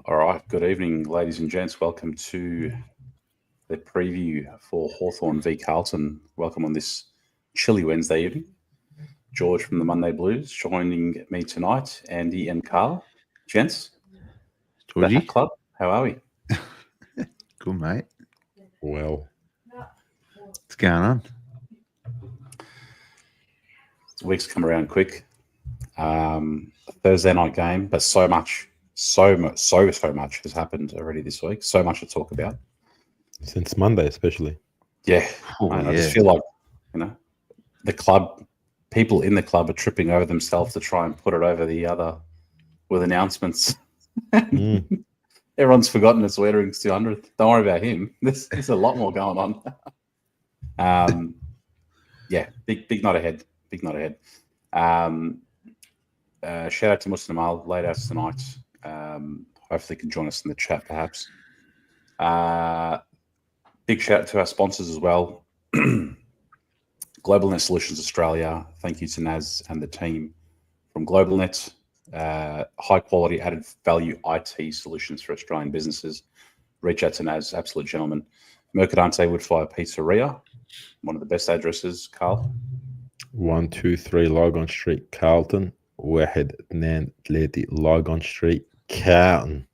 All right, good evening, ladies and gents. Welcome to the preview for Hawthorn v Carlton. Welcome on this chilly Wednesday evening. George from the Monday Blues joining me tonight, Andy and Carl. Gents, Georgie, the Hat Club, how are we? Good, mate. Well, What's going on? The week's come around quick. Thursday night game, but so much has happened already this week. So much to talk about. since Monday, especially. Yeah, Oh, mate, yeah. I just feel like, the club, people in the club are tripping over themselves to try and put it over the other with announcements. Everyone's forgotten it's Weitering's 200th. Don't worry about him. There's a lot more going on. Big night ahead. Big night ahead. Shout out to Muslim Al, late hours tonight. Hopefully can join us in the chat, perhaps. Big shout out to our sponsors as well. Globalnet Solutions Australia. Thank you to Naz and the team from Globalnet. High quality added value IT solutions for Australian businesses. Reach out to Naz, absolute gentleman. Mercadante Woodfire Pizzeria, one of the best addresses. Carl. 123 Logon Street, Carlton. Wahed Nan Leti Logon Street, Carlton.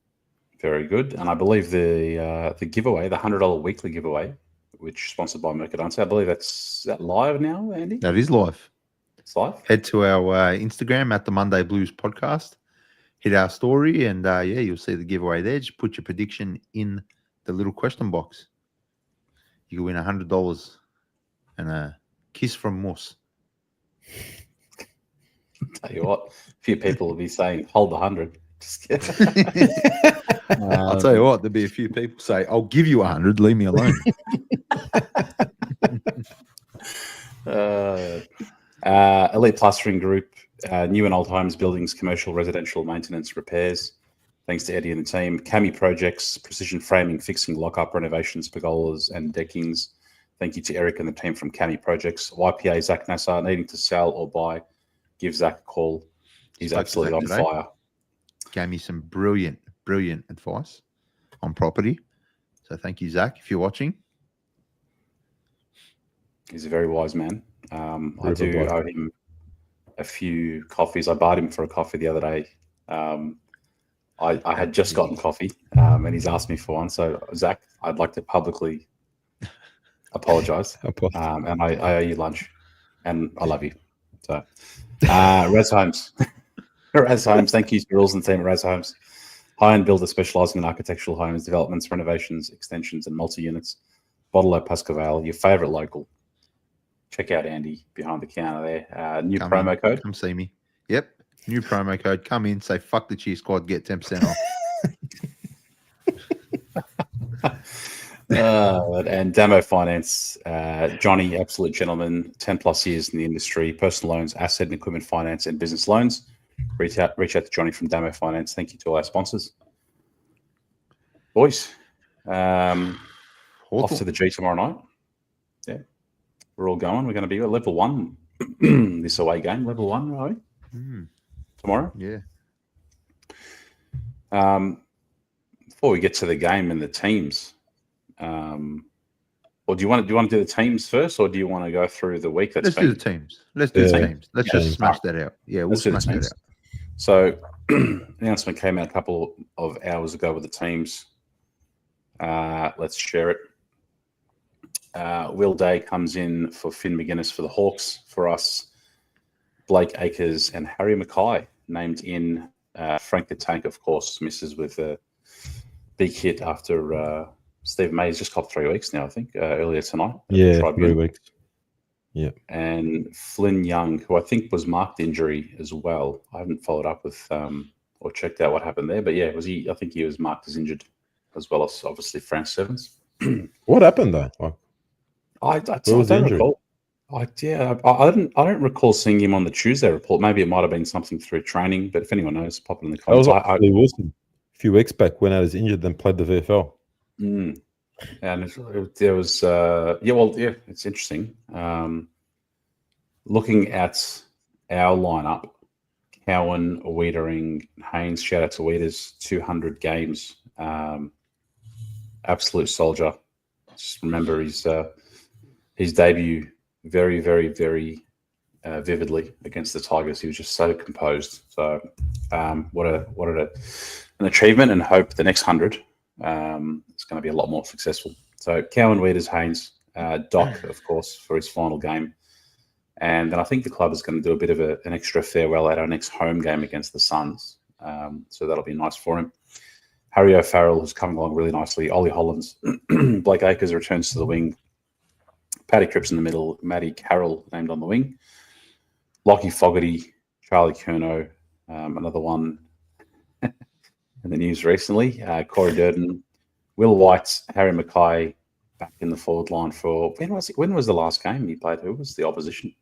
Very good. And I believe the giveaway, the $100 weekly giveaway, which is sponsored by Mercadante, I believe is that live now, Andy? That is live. It's live? Head to our Instagram at the Monday Blues podcast. Hit our story, and you'll see the giveaway there. Just put your prediction in the little question box. You can win $100 and a kiss from Moss. Tell you what, a few people will be saying, hold the 100. Just kidding. I'll tell you what, there'll be a few people say, I'll give you 100, leave me alone. Elite Plastering Group, new and old homes, buildings, commercial, residential, maintenance, repairs. Thanks to Eddie and the team. Cami Projects, precision framing, fixing, lock-up renovations, pergolas and deckings. Thank you to Eric and the team from Cami Projects. YPA, Zach Nassar, needing to sell or buy, give Zach a call. He's absolutely on fire. Gave me some brilliant advice on property. So thank you, Zach, if you're watching. He's a very wise man. I do owe him a few coffees. I barred him for a coffee the other day. I had just gotten coffee, and he's asked me for one. So, Zach, I'd like to publicly apologise. And I owe you lunch, and I love you. So, Raz Homes. Raz Homes, thank you to Rules and the team at Raz Homes. High-end builder specialising in architectural homes, developments, renovations, extensions, and multi-units. Bottle Pascavale, your favourite local. Check out Andy behind the counter there. New promo code. Come see me. Yep. New promo code. Come in, say fuck the cheer squad, get 10% off. And Damo Finance, Johnny, absolute gentleman, 10 plus years in the industry, personal loans, asset and equipment finance, and business loans. Reach out to Johnny from Damo Finance. Thank you to all our sponsors. Boys, off to the G tomorrow night. Yeah, we're all going. We're going to be at level 1 this away game. Level 1, right? Tomorrow. Yeah. Before we get to the game and the teams, or do you want to do the teams first, or do you want to go through the week? Let's do the teams. Let's do the teams. Let's just smash that out. Yeah, we'll smash that out. So, announcement came out a couple of hours ago with the teams. Let's share it. Will Day comes in for Finn McGuinness for the Hawks. For us, Blake Acres and Harry Mackay named in. Frank the Tank, of course, misses with a big hit after Steve May's just copped 3 weeks now, I think, earlier tonight. Yeah, 3 weeks. Yeah. And Flynn Young, who I think was marked injury as well. I haven't followed up with or checked out what happened there, but yeah, I think he was marked as injured, as well as obviously Francis Evans. What happened though? I don't recall. I don't recall seeing him on the Tuesday report. Maybe it might have been something through training, but if anyone knows, pop it in the comments. Lee Wilson a few weeks back when I was injured, then played the VFL. And there was it's interesting. Looking at our lineup, Cowan, Weitering, Haynes. Shout out to Weiters, 200 games. Absolute soldier. Just remember his debut very, very, very vividly against the Tigers. He was just so composed. So what an achievement, and hope the next 100 is going to be a lot more successful. So Cowan, Weiters, Haynes, Doch, of course, for his final game. And then I think the club is going to do a bit of an extra farewell at our next home game against the Suns. So that'll be nice for him. Harry O'Farrell is coming along really nicely. Ollie Hollands. Blake Acres returns to the wing. Paddy Cripps in the middle. Matty Carroll named on the wing. Lockie Fogarty, Charlie Curnow, another one in the news recently. Corey Durden, Will White, Harry Mackay back in the forward line for when was the last game he played? Who was the opposition?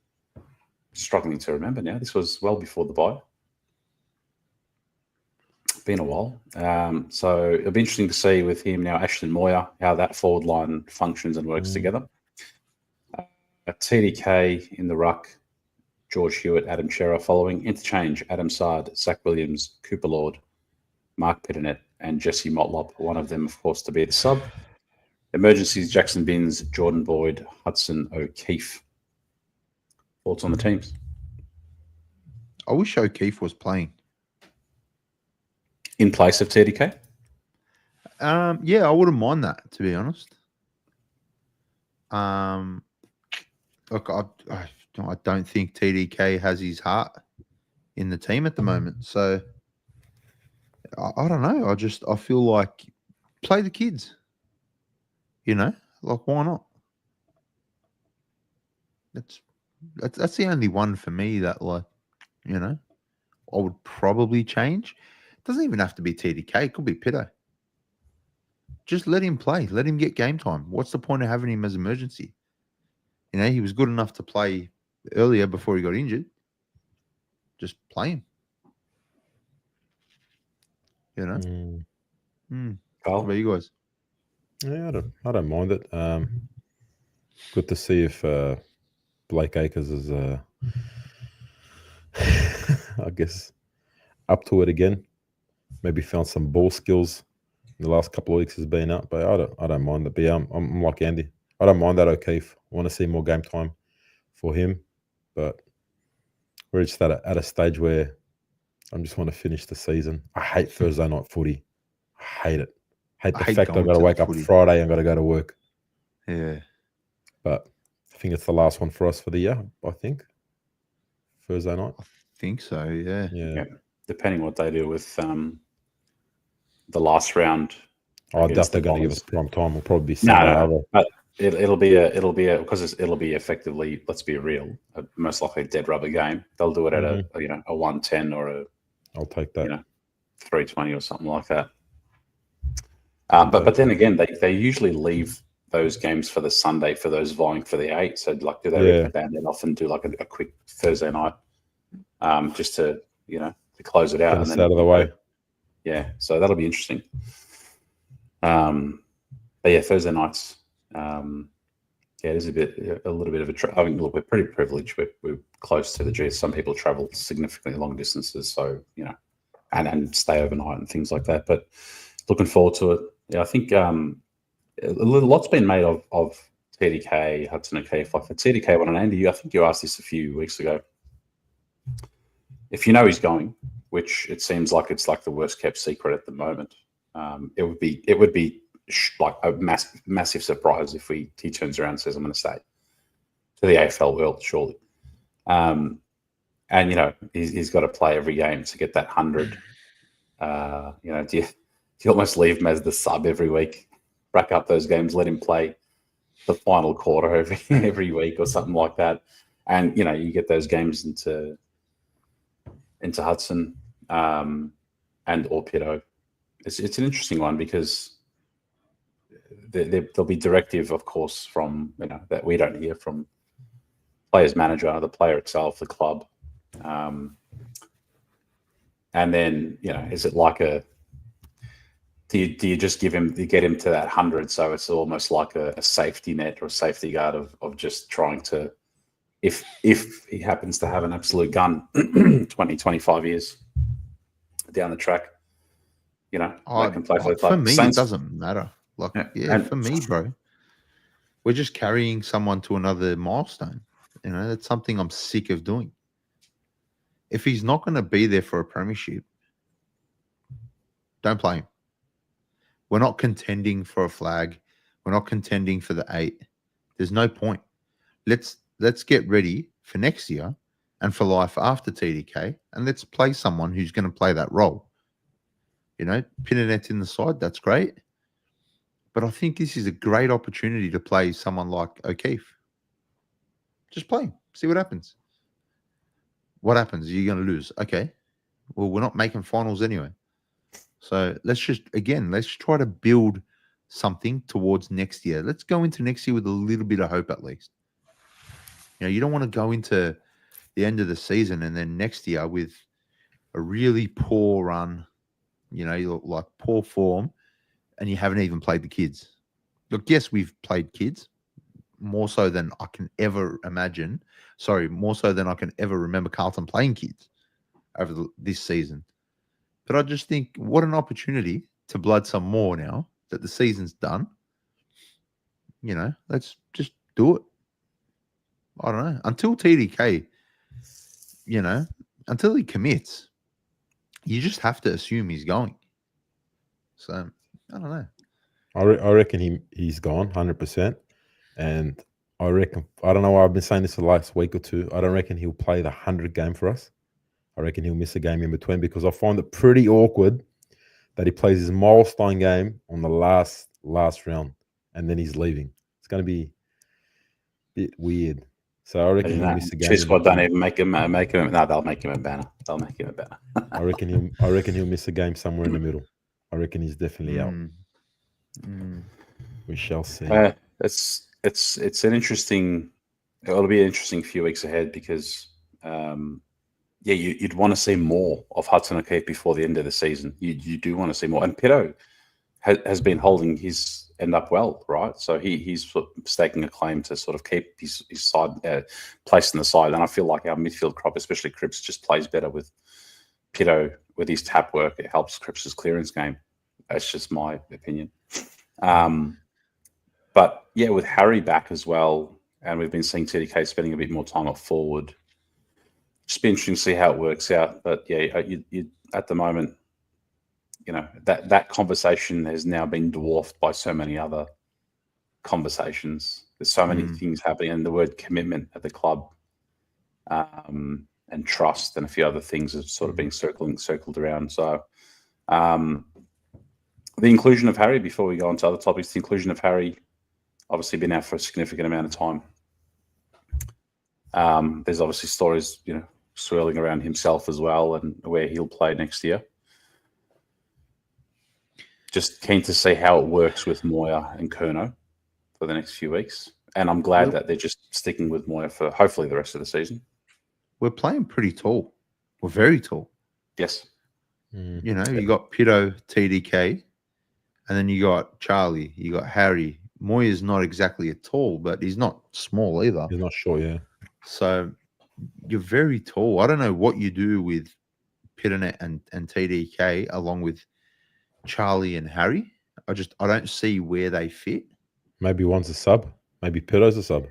Struggling to remember now. This was well before the bye. Been a while. So it'll be interesting to see with him now, Ashton Moyer, how that forward line functions and works together. TDK in the ruck, George Hewitt, Adam Shearer following. Interchange, Adam Sard, Zach Williams, Cooper Lord, Mark Pitternet, and Jesse Motlop. One of them, of course, to be the sub. Emergencies, Jackson Binns, Jordan Boyd, Hudson O'Keefe. Thoughts on the teams? I wish O'Keefe was playing. In place of TDK? Yeah, I wouldn't mind that, to be honest. Look, I don't think TDK has his heart in the team at the moment. So, I don't know. I feel like play the kids. Like, why not? That's the only one for me that, like, I would probably change. It doesn't even have to be TDK. It could be Pitto. Just let him play. Let him get game time. What's the point of having him as emergency? He was good enough to play earlier before he got injured. Just play him. Carl? What about you guys? Yeah, I don't mind it. Good to see if Blake Acres is, I guess, up to it again. Maybe found some ball skills in the last couple of weeks has been up, but I don't mind it. But yeah, I'm like Andy. I don't mind that O'Keefe. I want to see more game time for him, but we're just at a stage where I just want to finish the season. I hate Thursday night footy. I hate it. I hate the fact I've got to wake up Friday and got to go to work. Yeah. But I think it's the last one for us for the year, I think. Thursday night. I think so, yeah. Yeah. Depending what they do with the last round. I doubt they're going to give us prime time. We'll probably be no, but it'll be because it'll be effectively, let's be real, most likely a dead rubber game. They'll do it at a 110 or a I'll take that 320 or something like that. But then again, they usually leave those games for the Sunday for those vying for the 8. So like, do they band it off and do like a quick Thursday night, just to to close it out and then out of the way. Yeah, so that'll be interesting. But yeah, Thursday nights. It is a little bit of a. I mean, look, we're pretty privileged. We're close to the G. Some people travel significantly long distances, so and stay overnight and things like that. But looking forward to it. Yeah, I think a lot's been made of TDK, Hudson O'Keefe. Like the TDK one, and Andy, I think you asked this a few weeks ago. If he's going, which it seems like it's like the worst kept secret at the moment, it would be like a massive surprise if he turns around and says, "I'm going to stay to the AFL world, surely." And he's got to play every game to get that 100. Do you almost leave him as the sub every week, rack up those games, let him play the final quarter every week or something like that, and you get those games into Hudson and or Pitto. It's an interesting one because there'll be directive, of course, from that we don't hear from players manager, the player itself, the club, and then is it like do you just get him to that 100? So it's almost like a safety net or a safety guard of just trying to if he happens to have an absolute gun 20, 25 years down the track, they can play for the club. For me, Saints, it doesn't matter. For me, bro, we're just carrying someone to another milestone. That's something I'm sick of doing. If he's not going to be there for a premiership, don't play him. We're not contending for a flag. We're not contending for the 8. There's no point. Let's get ready for next year and for life after TDK, and let's play someone who's going to play that role. Pinnanet's in the side, that's great. But I think this is a great opportunity to play someone like O'Keefe. Just play him. See what happens. What happens? Are you going to lose? Okay. Well, we're not making finals anyway. So let's try to build something towards next year. Let's go into next year with a little bit of hope at least. You don't want to go into the end of the season and then next year with a really poor run, like poor form, and you haven't even played the kids. Look, yes, we've played kids more so than I can ever imagine. Sorry, more so than I can ever remember Carlton playing kids over this season. But I just think what an opportunity to blood some more now that the season's done. Let's just do it. I don't know. Until TDK, until he commits, you just have to assume he's going. So, I don't know. I reckon he's gone 100%. And I don't know why I've been saying this for the last week or two. I don't reckon he'll play the 100 game for us. I reckon he'll miss a game in between because I find it pretty awkward that he plays his milestone game on the last round and then he's leaving. It's going to be a bit weird. So I reckon he'll miss a game. Cheer squad don't even make him. No, they'll make him a banner. I reckon he'll miss a game somewhere in the middle. I reckon he's definitely out. We shall see. It's an interesting. It'll be an interesting few weeks ahead because, you'd want to see more of Hudson O'Keefe before the end of the season. You do want to see more, and Pitto has been holding his end up well, right? So he's sort of staking a claim to sort of keep his side placed in the side, and I feel like our midfield crop, especially Cripps, just plays better with Pitto with his tap work. It helps Cripps' clearance game. That's just my opinion. But yeah, with Harry back as well, and we've been seeing TDK spending a bit more time up forward. Just be interesting to see how it works out. But yeah, you at the moment, that conversation has now been dwarfed by so many other conversations. There's so many things happening, and the word commitment at the club and trust and a few other things have sort of been circled around. So the inclusion of Harry, before we go on to other topics, the inclusion of Harry obviously been out for a significant amount of time. There's obviously stories, swirling around himself as well and where he'll play next year. Just keen to see how it works with Moya and Curnow for the next few weeks. And I'm glad that they're just sticking with Moya for hopefully the rest of the season. We're playing pretty tall. We're very tall. Yes. You got Pitto, TDK, and then you got Charlie, you got Harry. Moya's not exactly a tall, but he's not small either. He's not short, yeah. So you're very tall. I don't know what you do with Pitternet and TDK along with Charlie and Harry. I don't see where they fit. Maybe one's a sub. Maybe Pitto's a sub.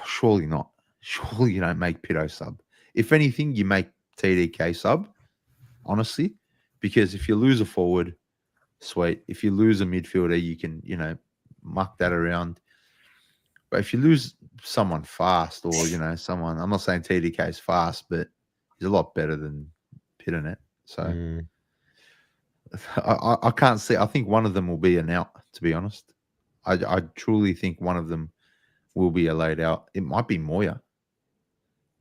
Surely not. Surely you don't make Pitto sub. If anything, you make TDK sub, honestly, because if you lose a forward, sweet. If you lose a midfielder, you can, muck that around. But if you lose someone fast or, someone, I'm not saying TDK is fast, but he's a lot better than Pitternet. So I can't see. I think one of them will be an out, to be honest. I truly think one of them will be a laid out. It might be Moya.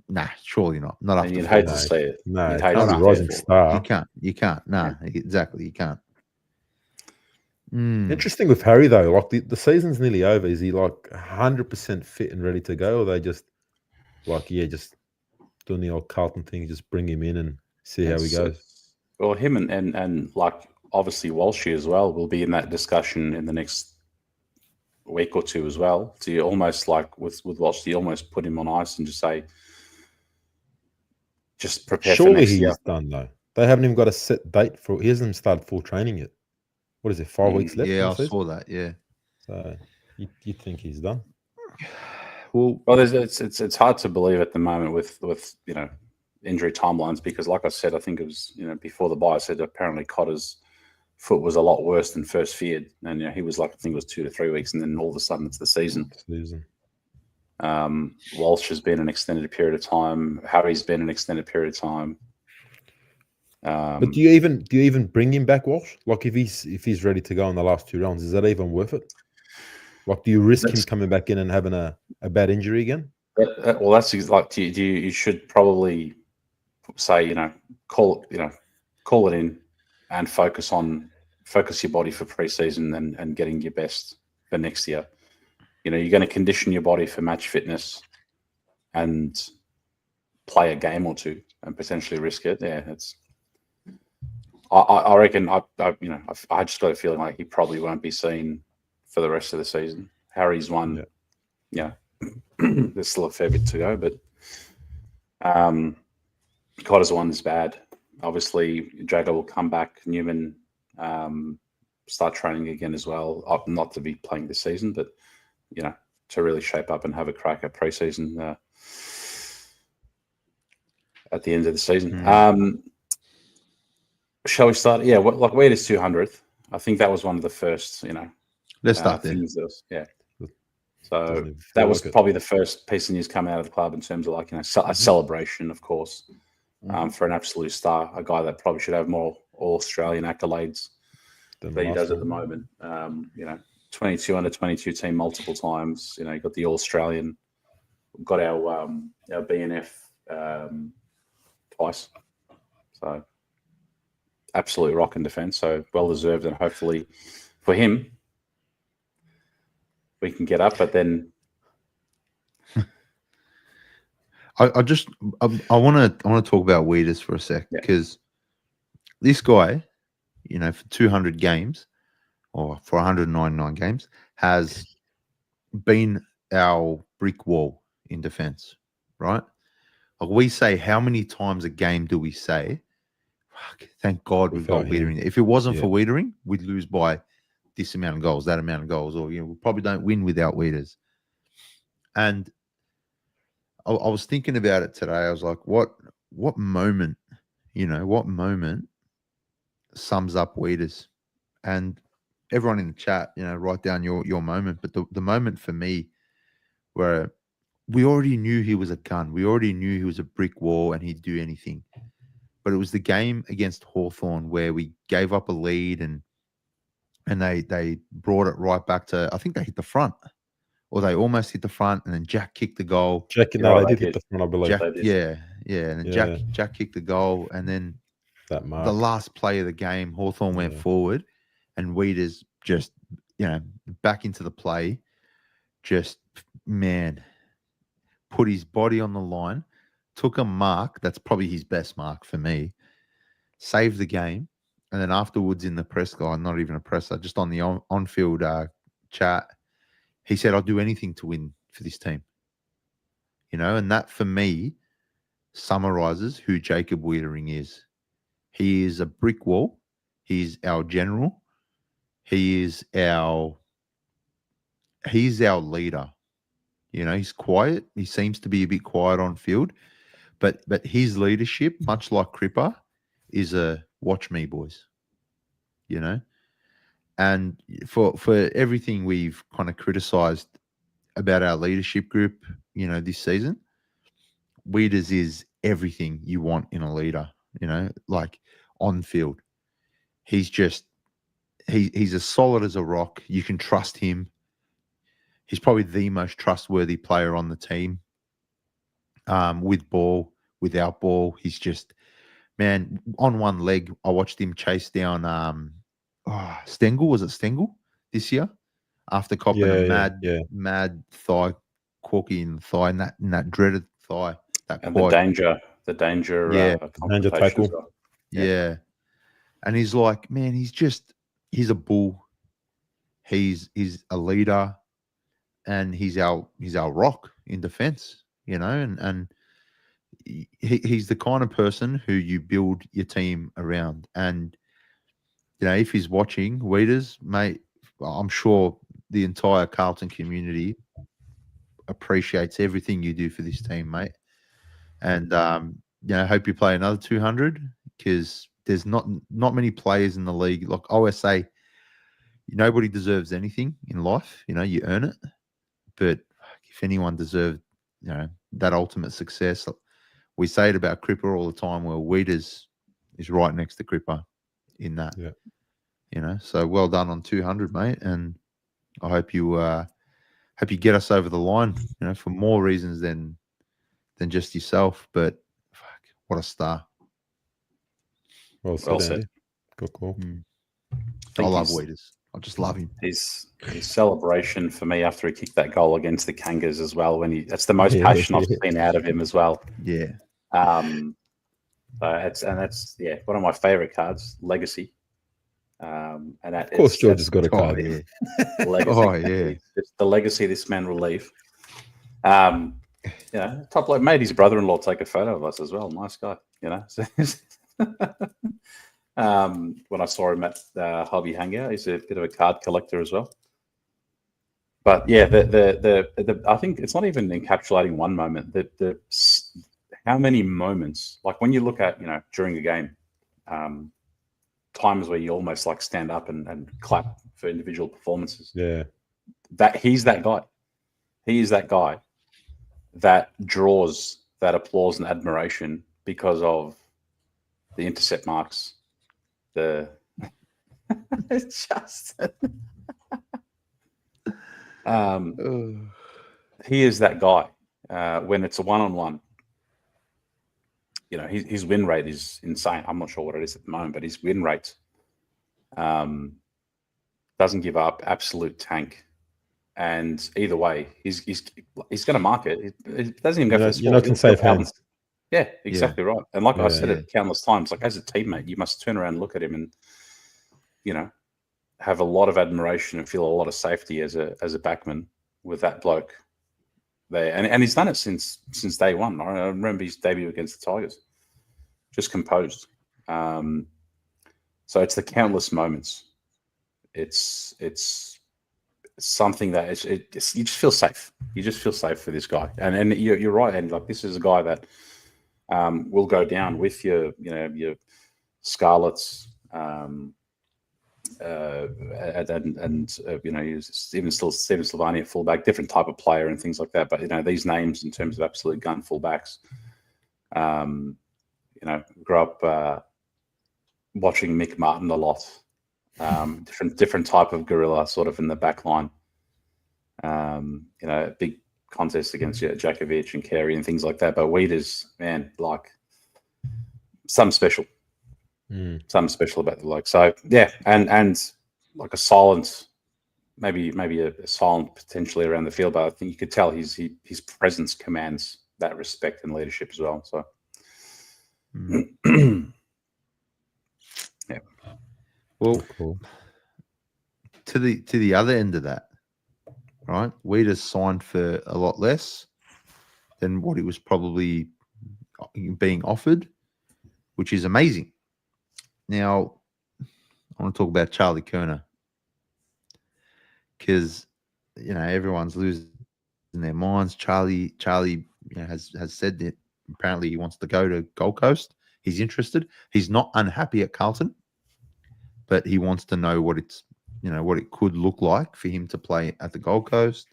Nah, surely not. Not after. You'd hate to see it. No, you'd hate to rising star. You can't. Nah, exactly. You can't. Interesting with Harry though. Like the season's nearly over. Is he like 100% fit and ready to go, or they just just doing the old Carlton thing, just bring him in and see how he goes? Well, him and like obviously Walshy as well will be in that discussion in the next week or two as well. Do you almost like with Walsh? Do you almost put him on ice and just say, just prepare for Surely next year? he's done though. They haven't even got a set date for. He hasn't even started full training yet. What is it? 5 weeks left? Yeah, I saw that. Yeah. So you think he's done? Well, it's hard to believe at the moment with injury timelines, because like I said, I think it was before the bye, I said apparently Cotter's foot was a lot worse than first feared, and he was like, I think it was 2 to 3 weeks, and then all of a sudden it's the season. Walsh has been an extended period of time. Harry's been an extended period of time. But do you even bring him back, Walsh? Like if he's ready to go in the last 2 rounds, is that even worth it? Like, do you risk him coming back in and having a bad injury again? Well, that's like you should probably say call it in and focus your body for preseason and getting your best for next year. You're going to condition your body for match fitness and play a game or two and potentially risk it. Yeah, I reckon I just got a feeling like he probably won't be seen for the rest of the season. Harry's one, yeah. There's still a fair bit to go, but Cotter's one is bad. Obviously, Jacob will come back. Newman start training again as well. Not to be playing this season, but to really shape up and have a crack at preseason at the end of the season. Shall we start? Yeah, like Weir's 200th. I think that was one of the first, let's start there. Yeah. So that was probably the first piece of news coming out of the club in terms of like, a celebration, of course, for an absolute star, a guy that probably should have more All-Australian accolades than he does at the moment. 22 under 22 team multiple times. Got the All-Australian, got our BNF twice. So absolute rock in defence. So well deserved, and hopefully for him we can get up. But then I want to talk about Weeders for a sec, because this guy, for 200 games or for 199 games, has been our brick wall in defense, right? Like we say, how many times a game do we say, thank God we've got Weitering? If it wasn't for Weitering, we'd lose by this amount of goals, that amount of goals, or we probably don't win without Weeders. And I was thinking about it today. I was like, what moment, what moment sums up Weeders? And everyone in the chat, write down your moment. But the moment for me where we already knew he was a gun. We already knew he was a brick wall and he'd do anything. But it was the game against Hawthorn where we gave up a lead and they brought it right back to, I think they hit the front, or they almost hit the front, and then Jack kicked the goal. They did hit the front, I believe. And then Jack kicked the goal, and then the last play of the game, Hawthorn went forward, and Weeders just, back into the play, just, put his body on the line, took a mark, that's probably his best mark for me, saved the game. And then afterwards in the press guy, not even a presser, just on the on-field chat, he said, I'll do anything to win for this team. And that for me summarizes who Jacob Weitering is. He is a brick wall. He's our general. He's our leader. He's quiet. He seems to be a bit quiet on field, but his leadership, much like Cripper, is a watch me, boys. And for everything we've kind of criticized about our leadership group, this season, Weeders is everything you want in a leader, like on field. He's just, he's as solid as a rock. You can trust him. He's probably the most trustworthy player on the team. With ball, without ball, he's just, man, on one leg, I watched him chase down Stengel. Was it Stengel this year? After copping a mad thigh, corky in the thigh, and that dreaded thigh. And the danger danger tackle. Well. Yeah. And he's like, man, he's a bull. He's a leader. and he's our rock in defence, and he's the kind of person who you build your team around. And if he's watching, Weiters, mate, I'm sure the entire Carlton community appreciates everything you do for this team, mate. And hope you play another 200, because there's not many players in the league. Like I always say, nobody deserves anything in life. You earn it. But if anyone deserved, that ultimate success, we say it about Cripper all the time. Well, Weiters is right next to Cripper in that. Yeah. So well done on 200, mate. And I hope you get us over the line. For more reasons than just yourself. But fuck, what a star! Well said. Good call. I love Weiters. I just love him. His celebration for me after he kicked that goal against the Kangas as well. That's the most passion I've seen out of him as well. Yeah. That's one of my favourite cards, Legacy. And that, of course, George has got a card. Yeah. Legacy. It's the legacy this man will leave. Top bloke made his brother-in-law take a photo of us as well. Nice guy, when I saw him at Hobby Hangout, he's a bit of a card collector as well. But yeah, the I think it's not even encapsulating one moment. The how many moments, like when you look at during a game, times where you almost like stand up and clap for individual performances. Yeah, he's that guy. He is that guy that draws that applause and admiration because of the intercept marks. It's just he is that guy when it's a one-on-one. His win rate is insane. I'm not sure what it is at the moment, but his win rate doesn't give up, absolute tank. And either way, he's going to mark it. He doesn't even go for the sport. You're not in safe hands. Yeah, exactly right. And like I said it countless times, like as a teammate, you must turn around and look at him and, have a lot of admiration and feel a lot of safety as a backman with that bloke there. And he's done it since day one. I remember his debut against the Tigers, just composed. So it's the countless moments. It's something that you just feel safe. You just feel safe for this guy. And you're right, and like this is a guy that will go down with your Scarlets, even still Stephen Silvani at fullback, different type of player and things like that. But these names in terms of absolute gun fullbacks, grew up watching Mick Martin a lot. Different type of gorilla sort of in the back line. Big contest against Djokovic and Carey and things like that. But Weiters, man, like something special. Something special about the bloke. So yeah, and like a silent, maybe a silent potentially around the field, but I think you could tell his presence commands that respect and leadership as well. So yeah. Well, cool. To the other end of that, right? Weiters signed for a lot less than what he was probably being offered, which is amazing. Now, I want to talk about Charlie Curnow because everyone's losing their minds. Charlie has said that apparently he wants to go to Gold Coast. He's interested. He's not unhappy at Carlton, but he wants to know what what it could look like for him to play at the Gold Coast.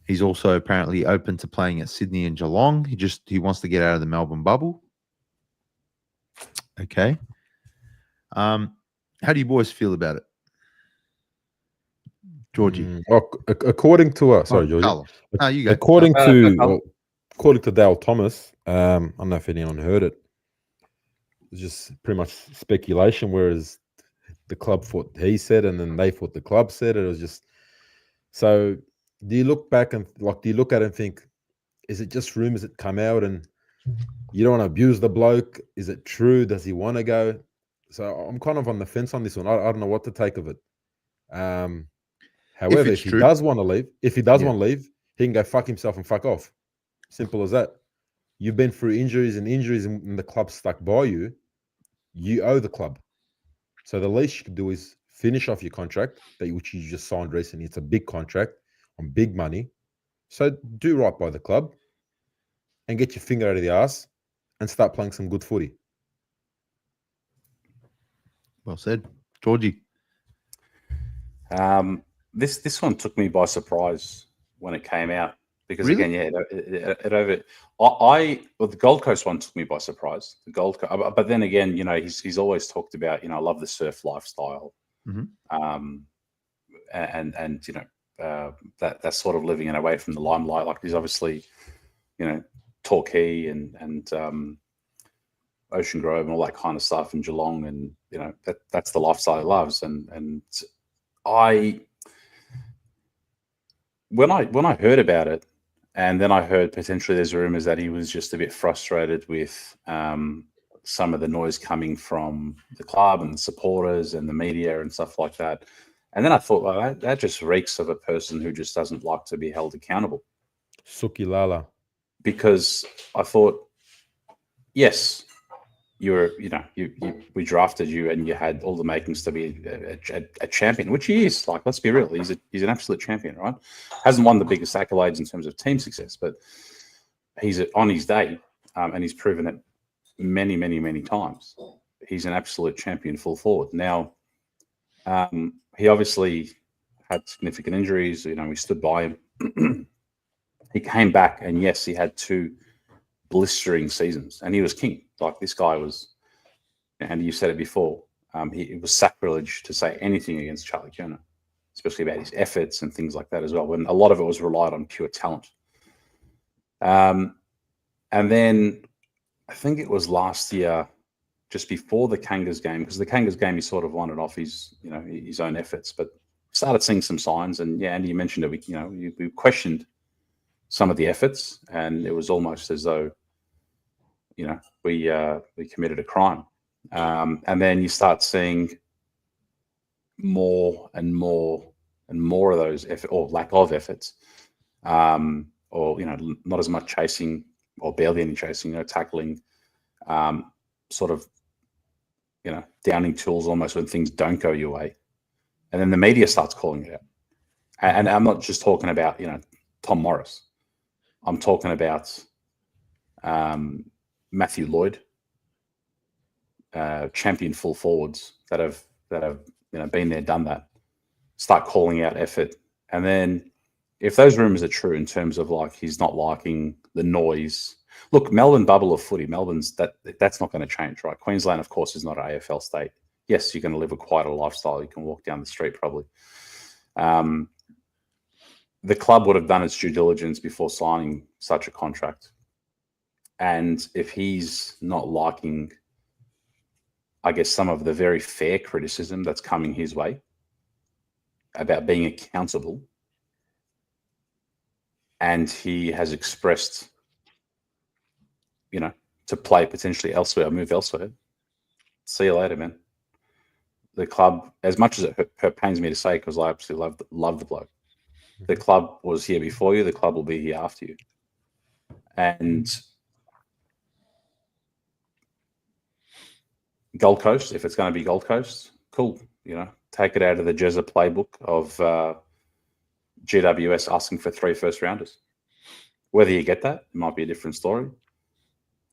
He's also apparently open to playing at Sydney and Geelong. He wants to get out of the Melbourne bubble. Okay. How do you boys feel about it? Georgie? According to sorry, Georgie. No, you go. According to Dale Thomas, I don't know if anyone heard it. It's just pretty much speculation, whereas the club thought he said, and then they thought the club said it. It was just so. Do you look back and do you look at it and think, is it just rumors that come out and you don't want to abuse the bloke? Is it true? Does he want to go? So I'm kind of on the fence on this one. I don't know what to take of it. How However, it's if he true. does want to leave, Yeah. want to leave, he can go fuck himself and fuck off. Simple as that. You've been through injuries and the club stuck by you. You owe the club. So the least you can do is finish off your contract, which you just signed recently. It's a big contract on big money. So do right by the club and get your finger out of the ass and start playing some good footy. Well said. Georgie. This one took me by surprise when it came out because Really? again, the Gold Coast one took me by surprise. The Gold Coast, but then again, he's always talked about, I love the surf lifestyle, and that sort of living away from the limelight. Like he's obviously, Torquay and Ocean Grove and all that kind of stuff in Geelong, and that's the lifestyle he loves. And when I heard about it, and then I heard potentially there's rumors that he was just a bit frustrated with some of the noise coming from the club and the supporters and the media and stuff like that. And then I thought, well, that just reeks of a person who just doesn't like to be held accountable. Suki Lala. Because I thought, yes, we drafted you and you had all the makings to be a champion, which he is. Like, let's be real, he's an absolute champion, right? Hasn't won the biggest accolades in terms of team success, but he's on his day, and he's proven it many, many, many times. He's an absolute champion full forward. Now, he obviously had significant injuries. We stood by him. He came back, and yes, he had 2 blistering seasons, and he was king. Like, this guy was, and you said it before, it was sacrilege to say anything against Charlie Curnow, especially about his efforts and things like that as well, when a lot of it was relied on pure talent. And then I think it was last year, just before the Kangas game, because the Kangas game, he sort of won it off his own efforts, but started seeing some signs. And Andy, you mentioned it. We questioned some of the efforts, and it was almost as though, we committed a crime. And then you start seeing more and more and more of those or lack of efforts, or not as much chasing or barely any chasing, tackling, sort of, downing tools almost when things don't go your way. And then the media starts calling it out. And I'm not just talking about, Tom Morris. I'm talking about Matthew Lloyd, champion full forwards that have been there, done that, start calling out effort. And then if those rumors are true in terms of like he's not liking the noise, look, Melbourne bubble of footy, that's not going to change, right? Queensland, of course, is not an AFL state. Yes, you're going to live a quieter lifestyle. You can walk down the street probably. The club would have done its due diligence before signing such a contract. And if he's not liking, I guess, some of the very fair criticism that's coming his way about being accountable, and he has expressed, to play potentially elsewhere or move elsewhere, see you later, man. The club, as much as it pains me to say, because I absolutely love the bloke, the club was here before you, the club will be here after you. And Gold Coast, if it's going to be Gold Coast, cool. Take it out of the Jezza playbook of GWS asking for 3 first rounders. Whether you get that, it might be a different story.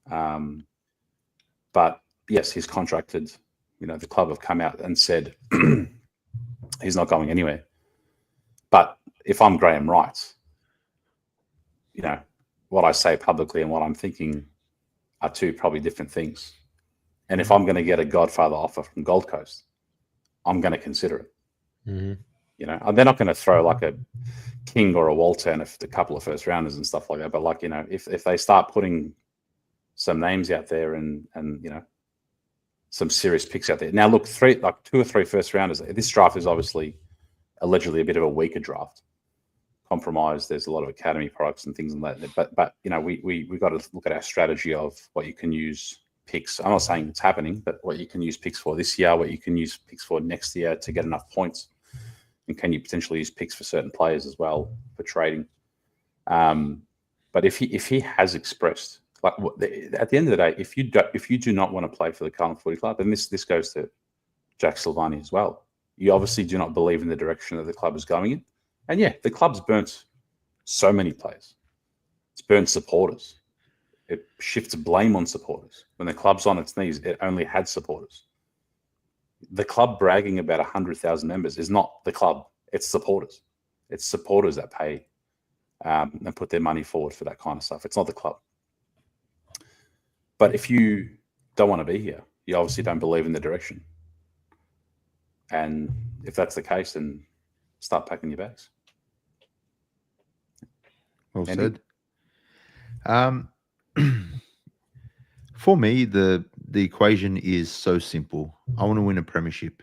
But yes, he's contracted. The club have come out and said he's not going anywhere. But if I'm Graham Wright, what I say publicly and what I'm thinking are 2 probably different things. And if I'm going to get a Godfather offer from Gold Coast, I'm going to consider it. Mm-hmm. And they're not going to throw like a King or a Walter and a couple of first rounders and stuff like that. But like, if they start putting some names out there and some serious picks out there. Now, look, 2 or 3 first rounders. This draft is obviously allegedly a bit of a weaker draft. Compromised. There's a lot of academy products and things like that. But we got to look at our strategy of what you can use picks. I'm not saying it's happening, but what you can use picks for this year, what you can use picks for next year to get enough points. And can you potentially use picks for certain players as well for trading? But if he has expressed, like, at the end of the day, if you do not want to play for the Carlton Footy Club, and this goes to Jack Silvani as well, you obviously do not believe in the direction that the club is going in. And yeah, the club's burnt so many players. It's burnt supporters. It shifts blame on supporters. When the club's on its knees, it only had supporters. The club bragging about 100,000 members is not the club. It's supporters. It's supporters that pay and put their money forward for that kind of stuff. It's not the club. But if you don't want to be here, you obviously don't believe in the direction. And if that's the case, then start packing your bags. Well said. For me, the equation is so simple. I want to win a premiership.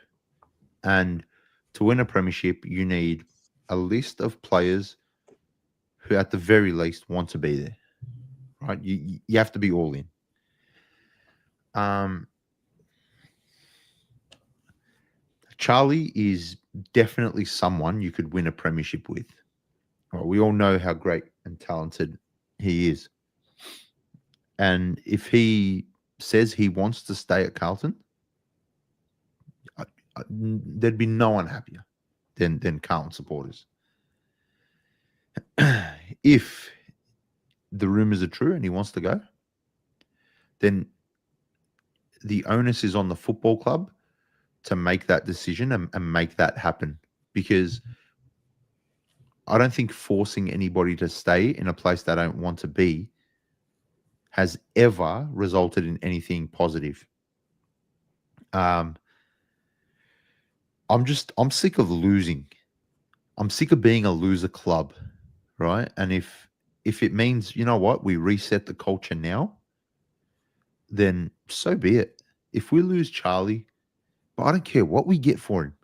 And to win a premiership, you need a list of players who at the very least want to be there. Right? You have to be all in. Charlie is definitely someone you could win a premiership with. Well, we all know how great and talented he is. And if he says he wants to stay at Carlton, there'd be no one happier than Carlton supporters. If the rumors are true and he wants to go, then the onus is on the football club to make that decision and make that happen. Because I don't think forcing anybody to stay in a place they don't want to be has ever resulted in anything positive. I'm sick of losing. I'm sick of being a loser club, right? And if it means, you know what, we reset the culture now, then so be it. If we lose Charlie, but I don't care what we get for him.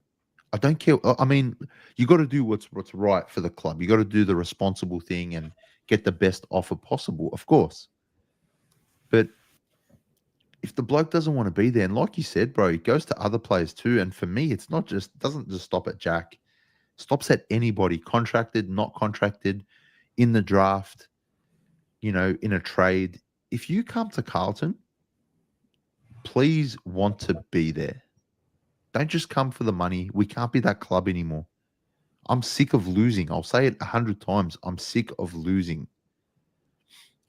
I don't care. I mean, you got to do what's right for the club. You got to do the responsible thing and get the best offer possible, of course. But if the bloke doesn't want to be there, and like you said, bro, it goes to other players too. And for me, it's not just, doesn't just stop at Jack. Stops at anybody, contracted, not contracted, in the draft, in a trade. If you come to Carlton, please want to be there. Don't just come for the money. We can't be that club anymore. I'm sick of losing. I'll say it 100 times. I'm sick of losing.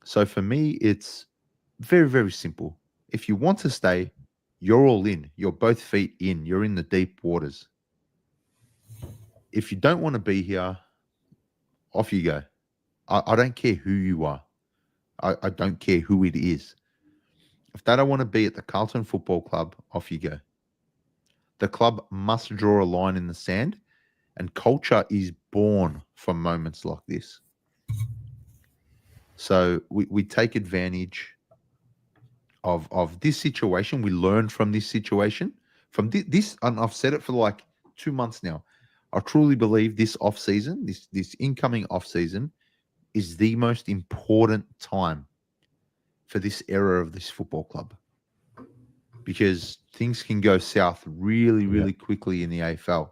So for me, it's very, very simple. If you want to stay, you're all in. You're both feet in. You're in the deep waters. If you don't want to be here, off you go. I don't care who you are. I don't care who it is. If they don't want to be at the Carlton Football Club, off you go. The club must draw a line in the sand, and culture is born from moments like this. So we take advantage of this situation. We learn from this situation. From this, and I've said it for like 2 months now. I truly believe this off-season, this incoming off-season, is the most important time for this era of this football club. Because things can go south really, really quickly in the AFL.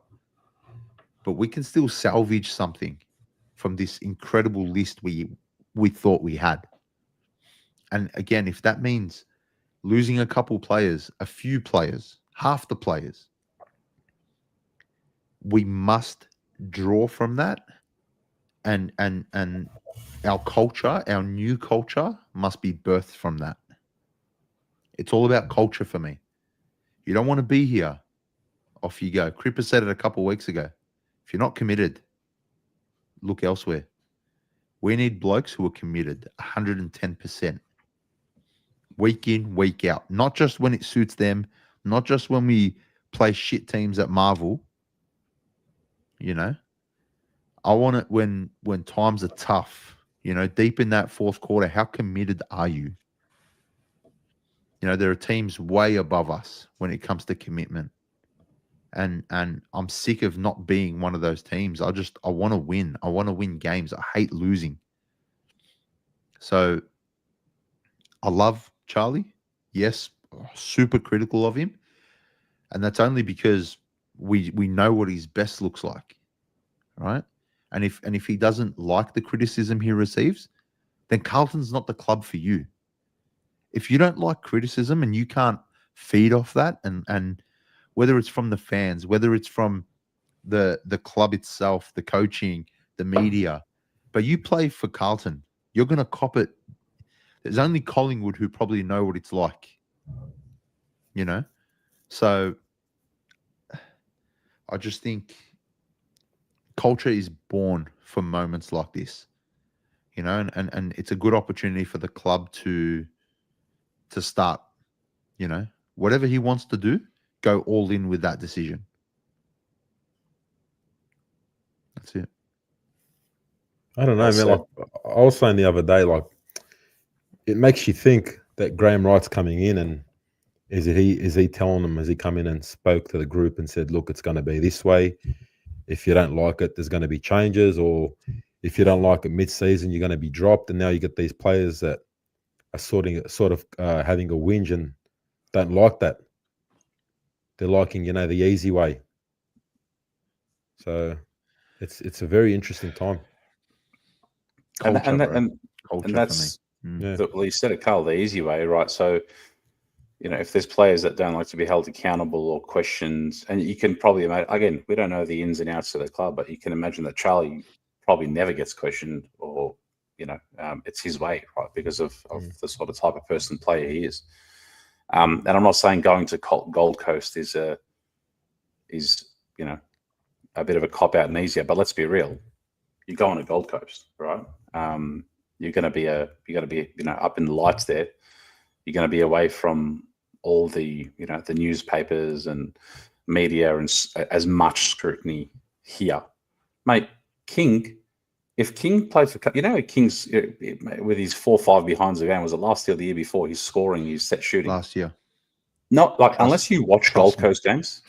But we can still salvage something from this incredible list we thought we had. And again, if that means losing a couple players, a few players, half the players, we must draw from that. And our culture, our new culture, must be birthed from that. It's all about culture for me. You don't want to be here, off you go. Cripper said it a couple of weeks ago. If you're not committed, look elsewhere. We need blokes who are committed 110%. Week in, week out. Not just when it suits them, not just when we play shit teams at Marvel. I want it when times are tough. Deep in that fourth quarter, how committed are you? There are teams way above us when it comes to commitment. And I'm sick of not being one of those teams. I want to win. I want to win games. I hate losing. So I love Charlie. Yes, super critical of him. And that's only because we know what his best looks like. right? And if he doesn't like the criticism he receives, then Carlton's not the club for you. If you don't like criticism and you can't feed off that, and whether it's from the fans, whether it's from the club itself, the coaching, the media, but you play for Carlton, you're going to cop it. There's only Collingwood who probably know what it's like, you know? So I just think culture is born for moments like this, you know, and it's a good opportunity for the club to start, you know, whatever he wants to do, go all in with that decision. That's it. I don't know, man. Like I was saying the other day, like it makes you think that Graham Wright's coming in, and is he telling them? Has he come in and spoke to the group and said, "Look, it's going to be this way. If you don't like it, there's going to be changes, or if you don't like it mid-season, you're going to be dropped." And now you get these players that are sort of having a whinge and don't like that. They're liking, you know, the easy way. So it's a very interesting time. And that's well, you said it, Carl, the easy way, right? So, you know, if there's players that don't like to be held accountable or questioned, and you can probably imagine, again, we don't know the ins and outs of the club, but you can imagine that Charlie probably never gets questioned, or, you know, it's his way, right? Because of the sort of type of person player he is. And I'm not saying going to Gold Coast is you know, a bit of a cop out and easier, but let's be real. You go on a Gold Coast, right? You're going to be you know, up in the lights there. You're going to be away from all the, you know, the newspapers and media and as much scrutiny here, mate. If King played for, you know, King's with his 4-5 behinds the game, was it last year or the year before? He's scoring, he's set shooting last year. Not like unless you watch Gold Coast games,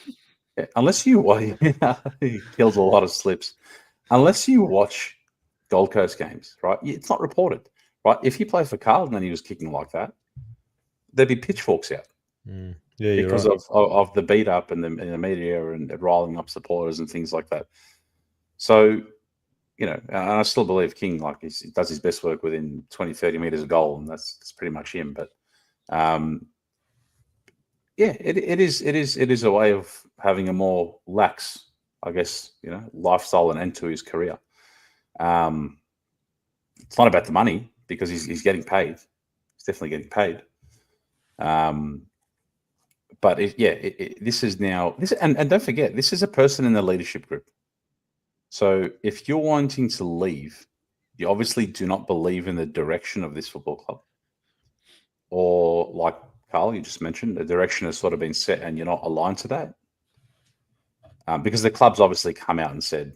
unless you he kills a lot of slips. Unless you watch Gold Coast games, right? It's not reported, right? If he played for Carlton and he was kicking like that, there'd be pitchforks out. Yeah, because right. of the beat up and the media and riling up supporters and things like that. So, you know, and I still believe King, like, he does his best work within 20, 30 meters of goal, and that's pretty much him. But yeah, it is a way of having a more lax, I guess, you know, lifestyle and end to his career. It's not about the money, because he's getting paid. He's definitely getting paid. But this is now this, and don't forget, this is a person in the leadership group. So if you're wanting to leave, you obviously do not believe in the direction of this football club, or like Carl, you just mentioned, the direction has sort of been set and you're not aligned to that. Because the club's obviously come out and said,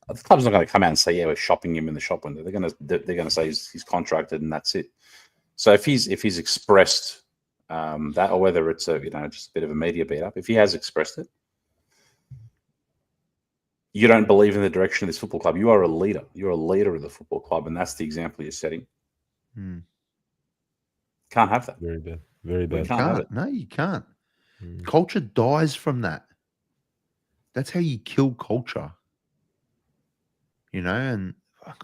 the club's not going to come out and say, yeah, we're shopping him in the shop window. They're going to say he's contracted and that's it. So if he's expressed that, or whether it's a, you know, just a bit of a media beat up, if he has expressed it, you don't believe in the direction of this football club. You are a leader. You're a leader of the football club, and that's the example you're setting. Can't have that. Very bad. Very bad. You can't have it. No, you can't. Culture dies from that. That's how you kill culture. You know, and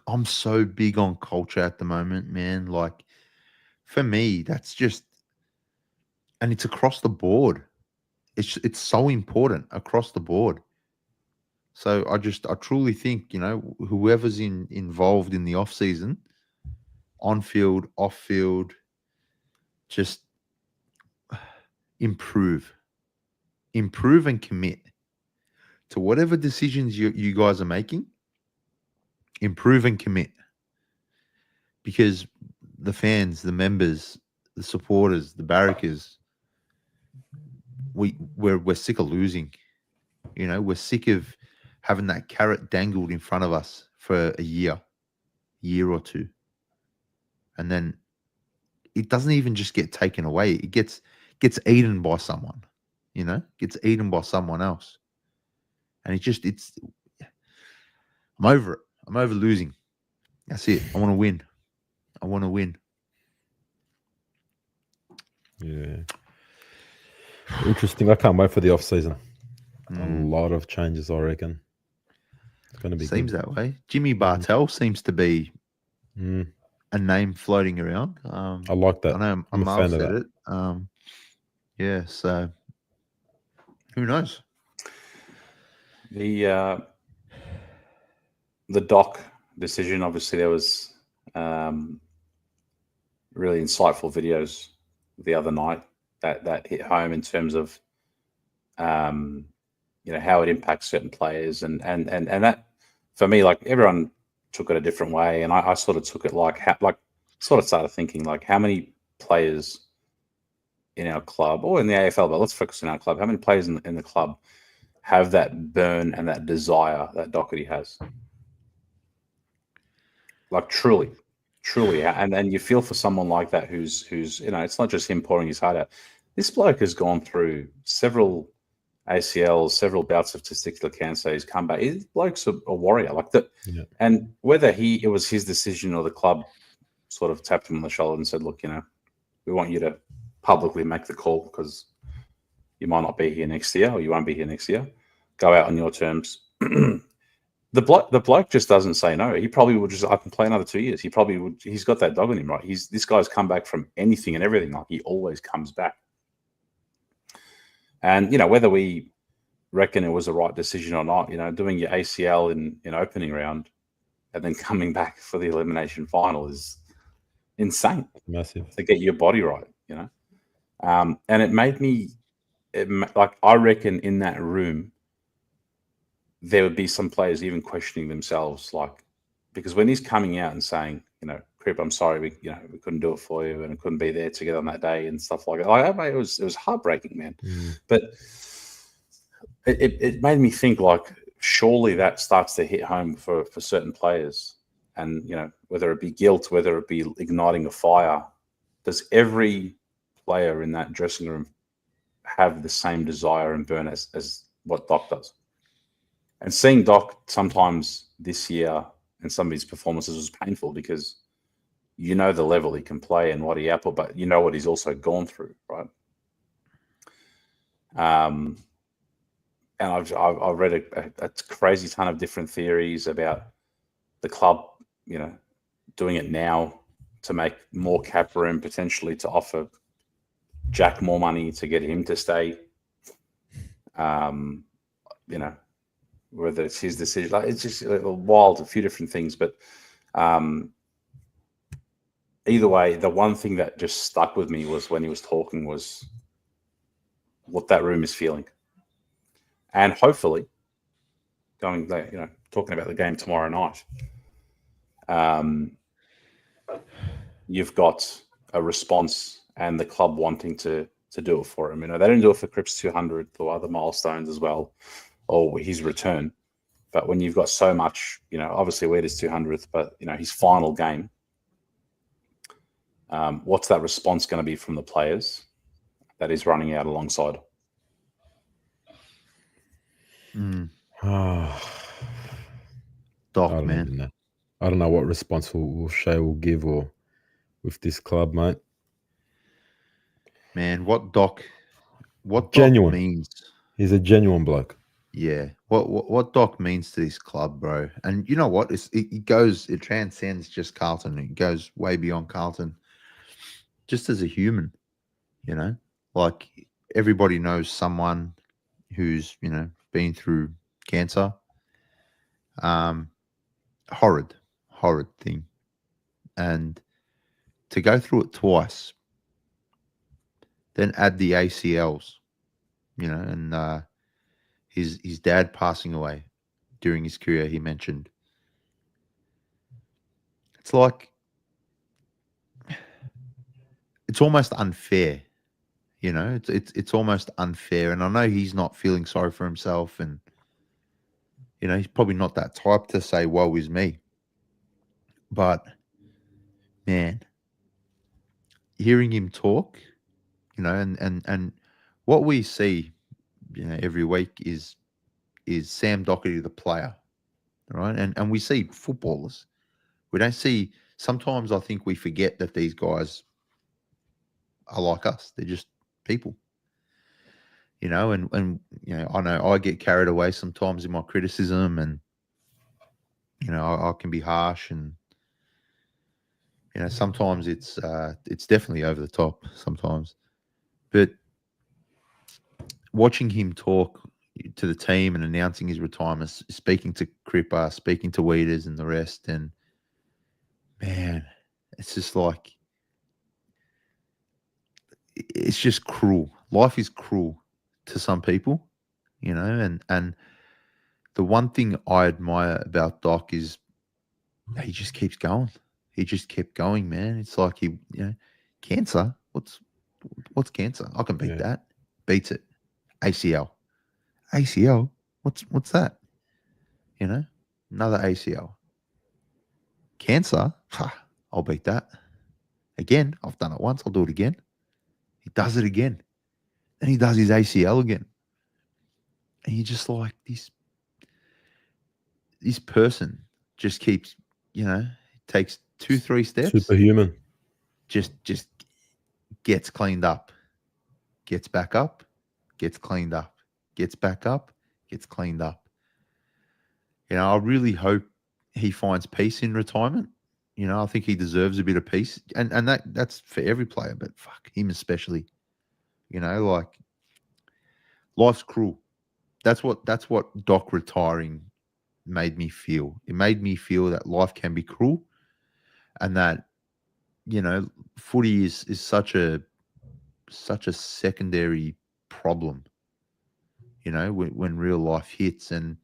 I'm so big on culture at the moment, man. Like, for me, that's just, and it's across the board. It's so important across the board. So I truly think, you know, whoever's involved in the off season, on field, off field, just improve and commit to whatever decisions you guys are making. Improve and commit, because the fans, the members, the supporters, the barrackers, we're sick of losing. You know, we're sick of having that carrot dangled in front of us for a year or two, and then it doesn't even just get taken away. It gets eaten by someone, you know, gets eaten by someone else. And I'm over it. I'm over losing. That's it. I want to win. Yeah. Interesting. I can't wait for the off season. A lot of changes, I reckon. going to be Seems good. that way. Jimmy Bartell seems to be a name floating around. I like that. I know I'm a Amal fan of said that. it. Yeah, so who knows? The Doch decision, obviously, there was really insightful videos the other night that hit home in terms of how it impacts certain players, and that for me, like, everyone took it a different way, and I sort of took it sort of started thinking, like, how many players in our club or in the AFL, but let's focus on our club. How many players in the club have that burn and that desire that Docherty has? Like, truly, and you feel for someone like that who's it's not just him pouring his heart out. This bloke has gone through several ACLs, several bouts of testicular cancer. He's come back. This bloke's a warrior, like that. Yeah. And whether it was his decision or the club sort of tapped him on the shoulder and said, "Look, we want you to publicly make the call because you might not be here next year, or you won't be here next year. Go out on your terms." The bloke just doesn't say no. He probably would just, I can play another 2 years. He probably would. He's got that dog in him, right? This guy's come back from anything and everything. Like, he always comes back. And whether we reckon it was the right decision or not, doing your ACL in opening round and then coming back for the elimination final is insane. Massive to get your body right. And it made me like, I reckon in that room there would be some players even questioning themselves, like, because when he's coming out and saying, Crip, I'm sorry, we couldn't do it for you and couldn't be there together on that day and stuff like that. Like, it was heartbreaking, man. But it made me think, like, surely that starts to hit home for certain players, and whether it be guilt, whether it be igniting a fire. Does every player in that dressing room have the same desire and burn as what Doch does? And seeing Doch sometimes this year and some of his performances was painful, because the level he can play and what he output, but what he's also gone through, right? And I've read a crazy ton of different theories about the club, doing it now to make more cap room, potentially to offer Jack more money to get him to stay. Whether it's his decision, like, it's just a few different things. But either way, the one thing that just stuck with me was when he was talking was what that room is feeling. And hopefully, talking about the game tomorrow night, you've got a response and the club wanting to do it for him. They didn't do it for Cripps 200 or other milestones as well, or his return. But when you've got so much, obviously we had his 200th, but his final game, what's that response going to be from the players that he's running out alongside? Doch, man. I don't know what response Shea will give or with this club, mate. Man, what Doch means. He's a genuine bloke. Yeah, what Doch means to this club, bro. And you know what? It transcends just Carlton. It goes way beyond Carlton. Just as a human, like, everybody knows someone who's been through cancer. Horrid thing, and to go through it twice, then add the ACLs, and his dad passing away during his career, he mentioned. It's like, it's almost unfair, it's almost unfair. And I know he's not feeling sorry for himself, and he's probably not that type to say, woe is me. But man, hearing him talk, and what we see, every week is Sam Docherty, the player, right? And we see footballers. We don't see. Sometimes I think we forget that these guys are like us. They're just people, and I know I get carried away sometimes in my criticism, and You know, I can be harsh, and you know, sometimes it's definitely over the top sometimes. But watching him talk to the team and announcing his retirement, speaking to Cripper, speaking to Weeders and the rest, and man, it's just like, it's just cruel. Life is cruel to some people, you know, and the one thing I admire about Doch is he just keeps going. He just kept going, man. It's like cancer. What's cancer? I can beat that. Beats it. ACL. ACL? What's that? You know? Another ACL. Cancer? I'll beat that. Again, I've done it once, I'll do it again. He does it again. And he does his ACL again. And you're just like, this person just keeps, takes 2-3 steps. Superhuman. Just gets cleaned up. Gets back up. Gets cleaned up. Gets back up. Gets cleaned up. I really hope he finds peace in retirement. I think he deserves a bit of peace. And that's for every player, but fuck, him especially. Like, life's cruel. That's what Doch retiring made me feel. It made me feel that life can be cruel, and that footy is such a secondary problem. When real life hits, and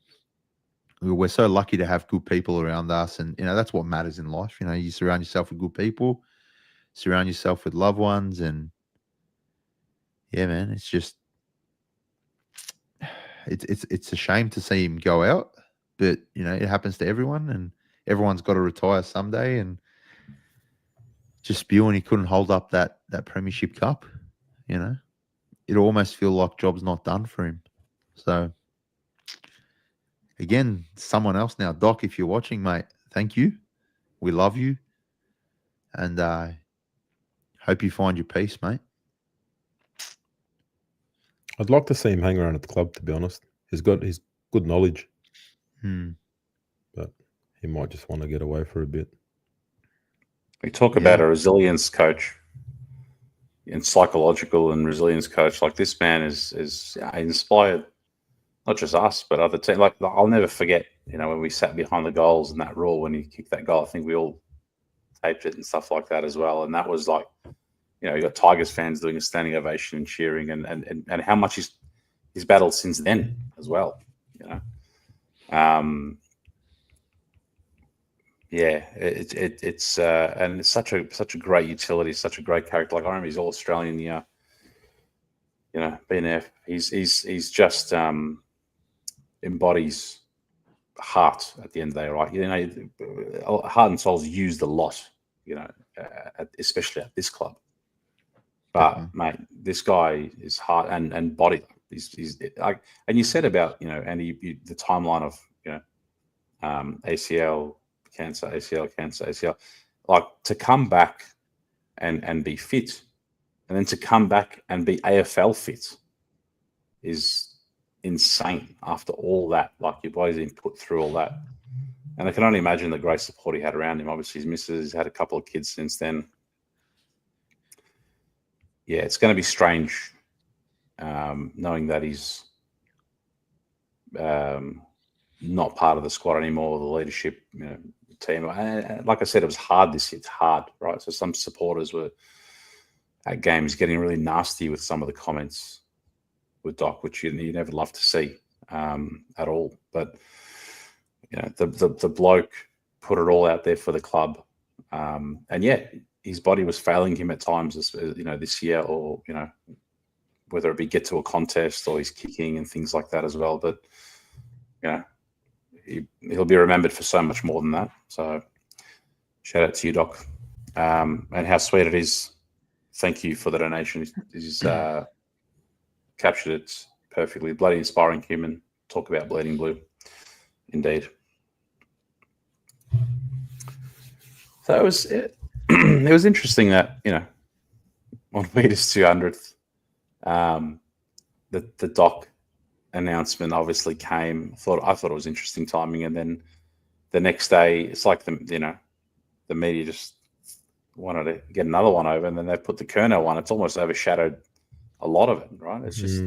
we're so lucky to have good people around us, and that's what matters in life. You surround yourself with good people, surround yourself with loved ones, and yeah, man, it's just it's a shame to see him go out, but it happens to everyone, and everyone's got to retire someday. And just spewing he couldn't hold up that premiership cup, it almost feel like job's not done for him. So again, someone else now, Doch, if you're watching, mate, thank you. We love you, and hope you find your peace, mate. I'd like to see him hang around at the club, to be honest. He's got his good knowledge. But he might just want to get away for a bit. We talk about a resilience coach and psychological and resilience coach. Like, this man is inspired not just us, but other teams. Like, I'll never forget, when we sat behind the goals in that Raw when he kicked that goal. I think we all taped it and stuff like that as well. And that was like, you got Tigers fans doing a standing ovation and cheering, and how much he's battled since then as well. It's and it's such a great utility, such a great character. Like, I remember he's all Australian year. Being there, he's just embodies heart at the end of the day, right? Heart and soul's used a lot, especially at this club. But mate, this guy is heart and body. He's like, and you said about Andy, the timeline of ACL cancer, ACL. Like, to come back and be fit, and then to come back and be AFL fit is insane after all that. Like, your body's been put through all that. And I can only imagine the great support he had around him. Obviously, his missus had a couple of kids since then. Yeah, it's going to be strange knowing that he's not part of the squad anymore, the leadership team. Like I said, it was hard this year. It's hard, right? So some supporters were at games getting really nasty with some of the comments with Doch, which you never love to see at all. But the bloke put it all out there for the club, and yeah, his body was failing him at times, this year, or whether it be get to a contest or he's kicking and things like that as well. But he'll be remembered for so much more than that. So shout out to you, Doch, and how sweet it is. Thank you for the donation. He's captured it perfectly. Bloody inspiring human. Talk about bleeding blue, indeed. So it was interesting that on Peter's 200th, the Doch announcement obviously came. I thought it was interesting timing, and then the next day, it's like the media just wanted to get another one over, and then they put the Curnow one. It's almost overshadowed a lot of it, right? It's just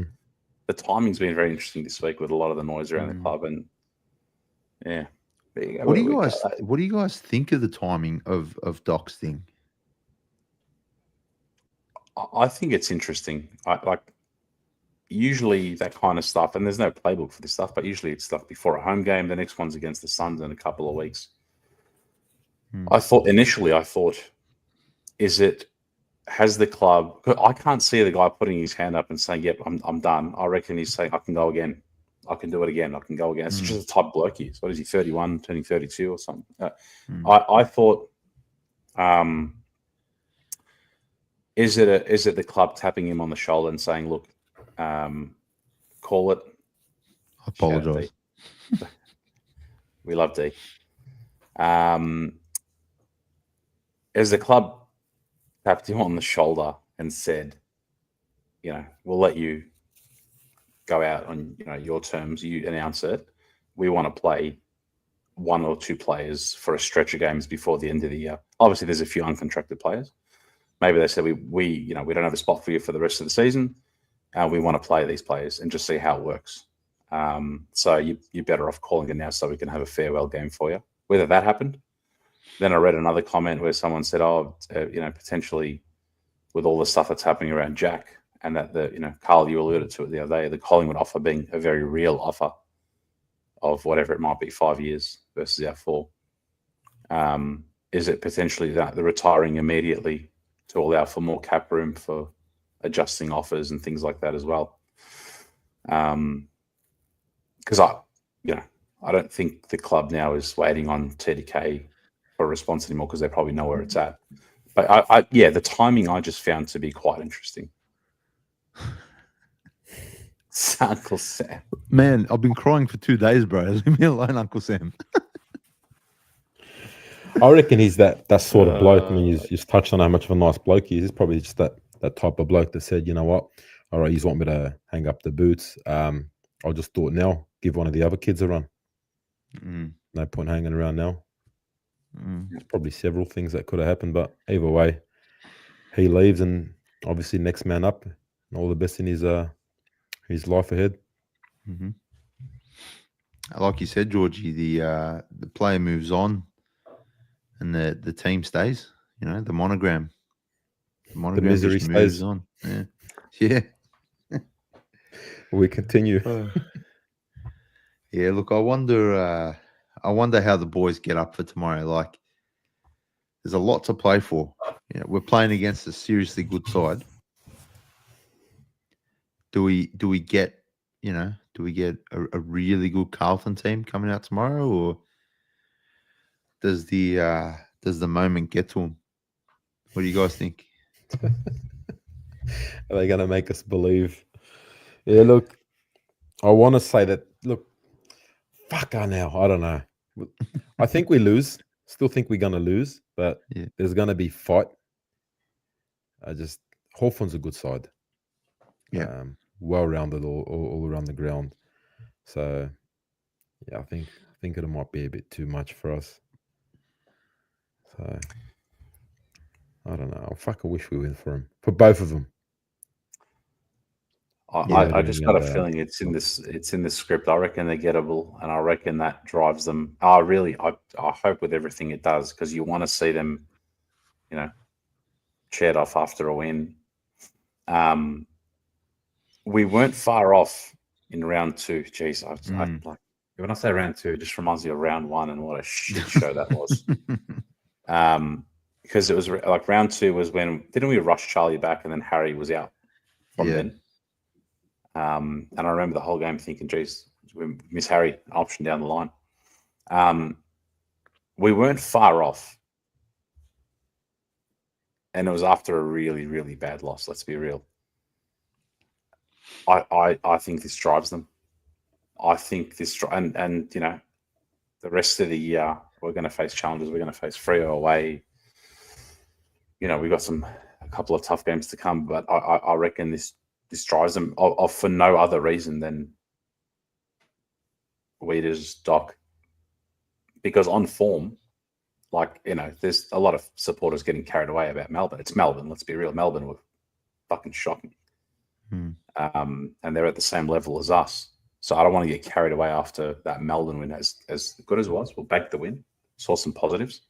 the timing's been very interesting this week with a lot of the noise around the club, and yeah. What do you guys think of the timing of Doc's thing? I think it's interesting. Usually that kind of stuff, and there's no playbook for this stuff, but usually it's stuff before a home game. The next one's against the Suns in a couple of weeks. I thought, has the club? I can't see the guy putting his hand up and saying, "Yep, I'm done." I reckon he's saying, "I can go again. I can do it again. I can go again." It's just the type of bloke he is. What is he? 31, turning 32 or something. I thought, is it the club tapping him on the shoulder and saying, "Look, call it." I apologize. We love D. As the club tapped him on the shoulder and said, "We'll let you go out on your terms. You announce it. We want to play one or two players for a stretch of games before the end of the year." Obviously, there's a few uncontracted players. Maybe they said we don't have a spot for you for the rest of the season. We want to play these players and just see how it works. So you're better off calling it now so we can have a farewell game for you. Whether that happened. Then I read another comment where someone said, potentially with all the stuff that's happening around Jack, and that Carl, you alluded to it the other day, the Collingwood offer being a very real offer of whatever it might be, 5 years versus our 4. Is it potentially that the retiring immediately to allow for more cap room for adjusting offers and things like that as well? Because I don't think the club now is waiting on TDK for a response anymore, because they probably know where it's at. But the timing I just found to be quite interesting. Uncle Sam. Man, I've been crying for 2 days, bro. Leave me alone, Uncle Sam. I reckon he's that sort of bloke. I mean, you just touched on how much of a nice bloke he is. He's probably just that type of bloke that said, "You know what? All right, you want me to hang up the boots? I'll just do it now. Give one of the other kids a run. No point hanging around now." There's probably several things that could have happened, but either way, he leaves, and obviously next man up. And all the best in his life ahead. Like you said, Georgie, the player moves on, and the team stays. The monogram. The misery just stays moves on. Yeah. We continue. Yeah. Look, I wonder how the boys get up for tomorrow. Like, there's a lot to play for. We're playing against a seriously good side. Do we get a really good Carlton team coming out tomorrow, or does the moment get to them? What do you guys think? Are they going to make us believe? Yeah, look, I want to say that, look, fuck now. I don't know. I think we lose. Still think we're going to lose, but there's going to be fight. Hawthorn's a good side. Yeah. Well-rounded all around the ground. So, yeah, I think it might be a bit too much for us. So, I don't know. I wish we win for both of them. I just got a feeling it's in this script. I reckon they're gettable, and I reckon that drives them. I hope with everything it does, because you want to see them, cheered off after a win. We weren't far off in round 2. Jeez, when I say round 2, it just reminds me of round 1 and what a shit show that was. Because it was like round 2 was when didn't we rush Charlie back, and then Harry was out from then. And I remember the whole game thinking, geez, we miss Harry, an option down the line. We weren't far off. And it was after a really, really bad loss, let's be real. I think this drives them. I think this, and the rest of the year, we're going to face challenges. We're going to face Freo away. We've got a couple of tough games to come, but I reckon this drives them for no other reason than Weiters, Doch, because on form, like, there's a lot of supporters getting carried away about Melbourne. It's Melbourne. Let's be real. Melbourne were fucking shocking. And they're at the same level as us. So I don't want to get carried away after that Melbourne win, as good as it was. We'll back the win. Saw some positives.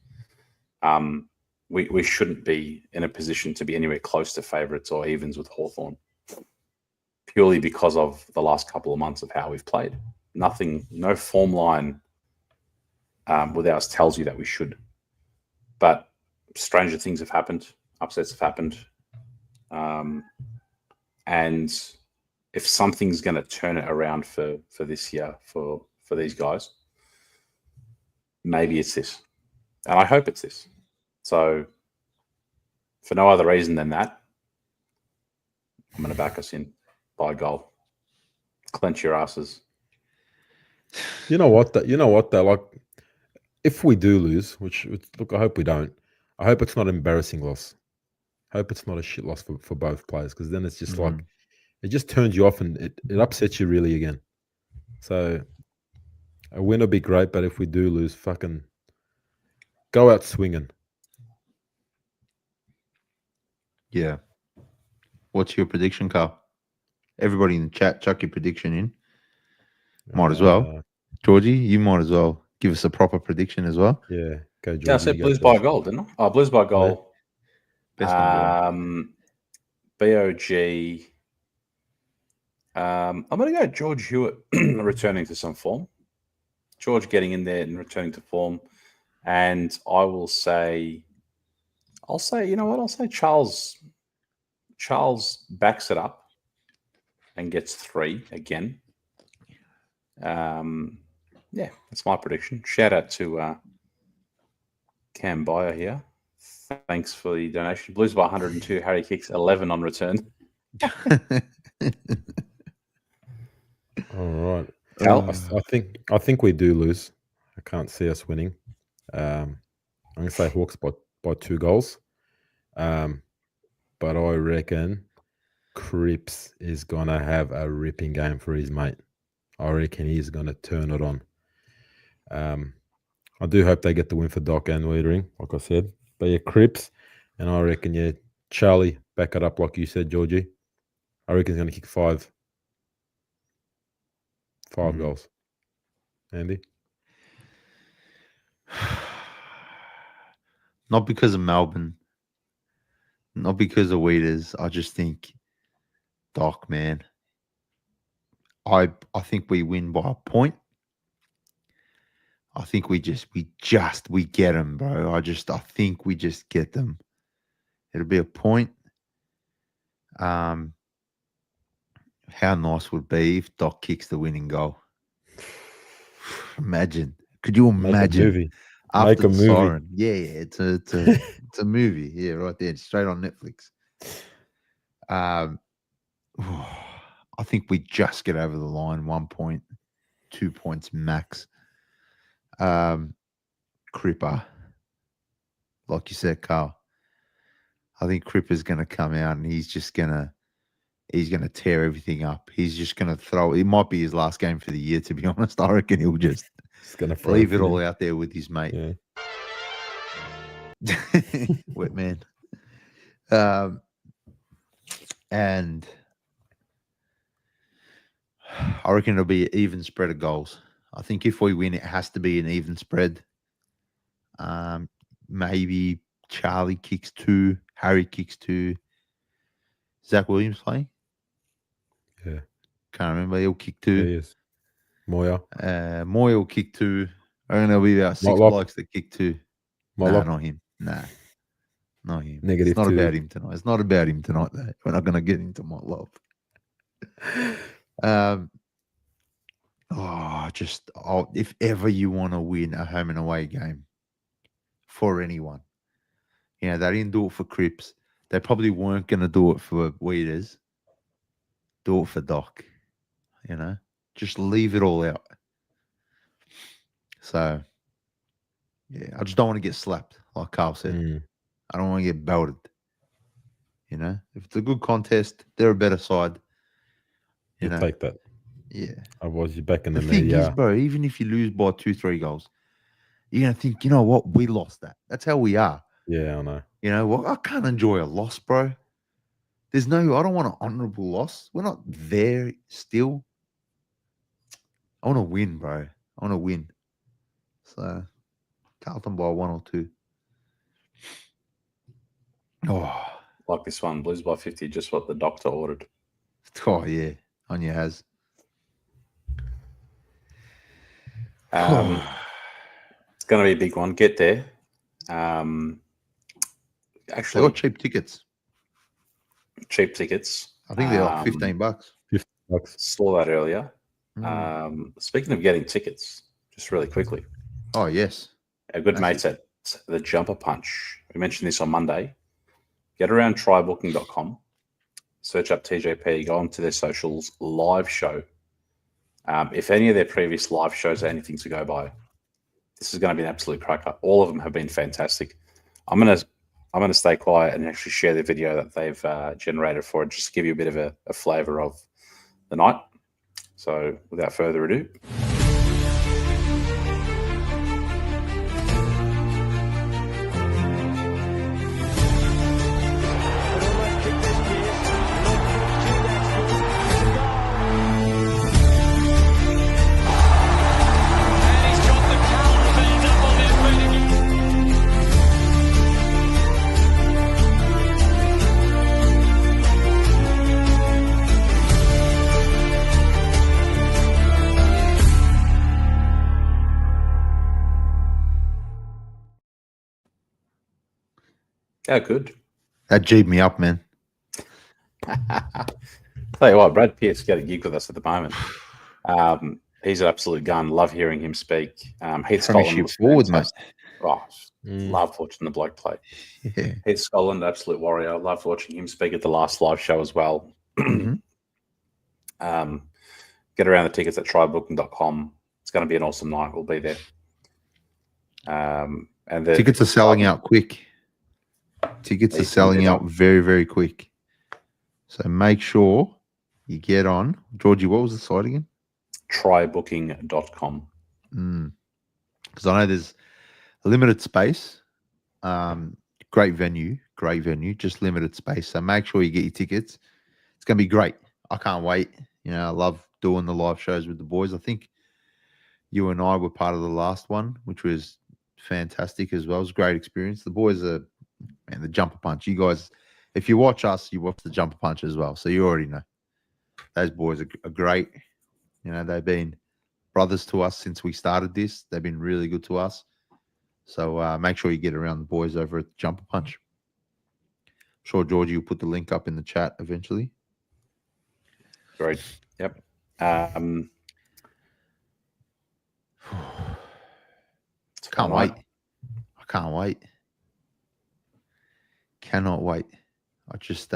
We shouldn't be in a position to be anywhere close to favourites or evens with Hawthorn, purely because of the last couple of months of how we've played. No form line with ours tells you that we should. But stranger things have happened. Upsets have happened. And if something's going to turn it around for this year, for these guys, maybe it's this. And I hope it's this. So for no other reason than that, I'm going to back us in by a goal. Clench your asses. You know what? Though, like, if we do lose, which look, I hope we don't. I hope it's not an embarrassing loss. I hope it's not a shit loss for both players, because then it's just like, it just turns you off and it upsets you really again. So a win will be great, but if we do lose, fucking go out swinging. Yeah. What's your prediction, Carl? Everybody in the chat, chuck your prediction in. Might as well. Georgie, you might as well give us a proper prediction as well. Yeah, go Georgie. Yeah, I said Blues by a goal, didn't I? Oh, Blues by a goal. Yeah. BOG. I'm going to go George Hewitt returning to some form. George getting in there and returning to form. And I'll say, you know what? I'll say Charles backs it up and gets 3 again. Yeah, that's my prediction. Shout out to Cam Byer here. Thanks for the donation. Blues by 102. Harry kicks 11 on return. All right. I think we do lose. I can't see us winning. I'm going to say Hawks by 2 goals. But I reckon Cripps is going to have a ripping game for his mate. I reckon he's going to turn it on. I do hope they get the win for Doch and Weitering, like I said. But yeah, Cripps, and I reckon, Charlie, back it up like you said, Georgie. I reckon he's going to kick 5 goals. Andy? Not because of Melbourne. Not because of Weiters. I just think Doch, man. I think we win by a point. I think we get them, bro. I think we just get them. It'll be a point. How nice would it be if Doch kicks the winning goal? Imagine. Could you imagine? Make a movie. After the siren. Yeah, it's a movie. Yeah, right there. It's straight on Netflix. I think we just get over the line. 1 point, 2 points max. Cripper, like you said, Carl. I think Cripper's going to come out and he's going to tear everything up. He's just going to throw. It might be his last game for the year, to be honest. I reckon he'll just leave it all out there with his mate. Yeah. Wet man. And I reckon it'll be an even spread of goals. I think if we win, it has to be an even spread. Maybe Charlie kicks 2, Harry kicks 2. Zach Williams playing? Yeah. Can't remember. He'll kick 2. He is. Moya. Moya will kick 2. I reckon there'll be about 6 blokes that kick 2. Nah, not him. Nah. Not him. Negative it's not 2. about him tonight. It's not about him tonight, though. We're not going to get into my love. If ever you want to win a home and away game for anyone, they didn't do it for Cripps. They probably weren't going to do it for Weiters. Do it for Doch. Just leave it all out. So, yeah, I just don't want to get slapped, like Carl said. I don't want to get belted. If it's a good contest, they're a better side. You take that. Yeah. Otherwise, you're back in the the thing is, bro, even if you lose by 2-3 goals, you're going to think, you know what? We lost that. That's how we are. Yeah, I know. You know, well, I can't enjoy a loss, bro. I don't want an honourable loss. We're not there still. I want to win, bro. I want to win. So, Carlton by 1 or 2. Oh, Like this one, Blues by 50, just what the doctor ordered. yeah. Anya has. It's going to be a big one. Get there. Actually, They got cheap tickets. Cheap tickets. I think they're like $15. $50. Saw that earlier. Speaking of getting tickets, just really quickly. Oh, yes. Our good mates at the Jumper Punch. We mentioned this on Monday. Get around trybooking.com. Search up TJP. Go onto their socials. Live show. If any of their previous live shows are anything to go by, this is going to be an absolute cracker. All of them have been fantastic. I'm gonna stay quiet and actually share the video that they've generated for it, just to give you a bit of a flavour of the night. So without further ado. Yeah, good. That G'd me up, man. Tell you what, Brad Pearce got a gig with us at the moment. He's an absolute gun. Love hearing him speak. Heath Scotland forward, mate. Oh, love watching the bloke play. Yeah. Heath Scotland, absolute warrior. Love watching him speak at the last live show as well. Mm-hmm. Get around the tickets at trybooking.com. It's going to be an awesome night. We'll be there. And the tickets are selling out quick. Tickets are selling out very, very quick. So make sure you get on. Georgie, what was the site again? Trybooking.com. Because I know there's a limited space. Great venue, just limited space. So make sure you get your tickets. It's going to be great. I can't wait. You know, I love doing the live shows with the boys. I think you and I were part of the last one, which was fantastic as well. It was a great experience. The boys are, man, the Jumper Punch. You guys, if you watch us, you watch the Jumper Punch as well. So you already know. Those boys are great. You know, they've been brothers to us since we started this. They've been really good to us. So make sure you get around the boys over at the Jumper Punch. I'm sure Georgie will put the link up in the chat eventually. Great. Yep. Can't wait. I can't wait. Cannot wait. I just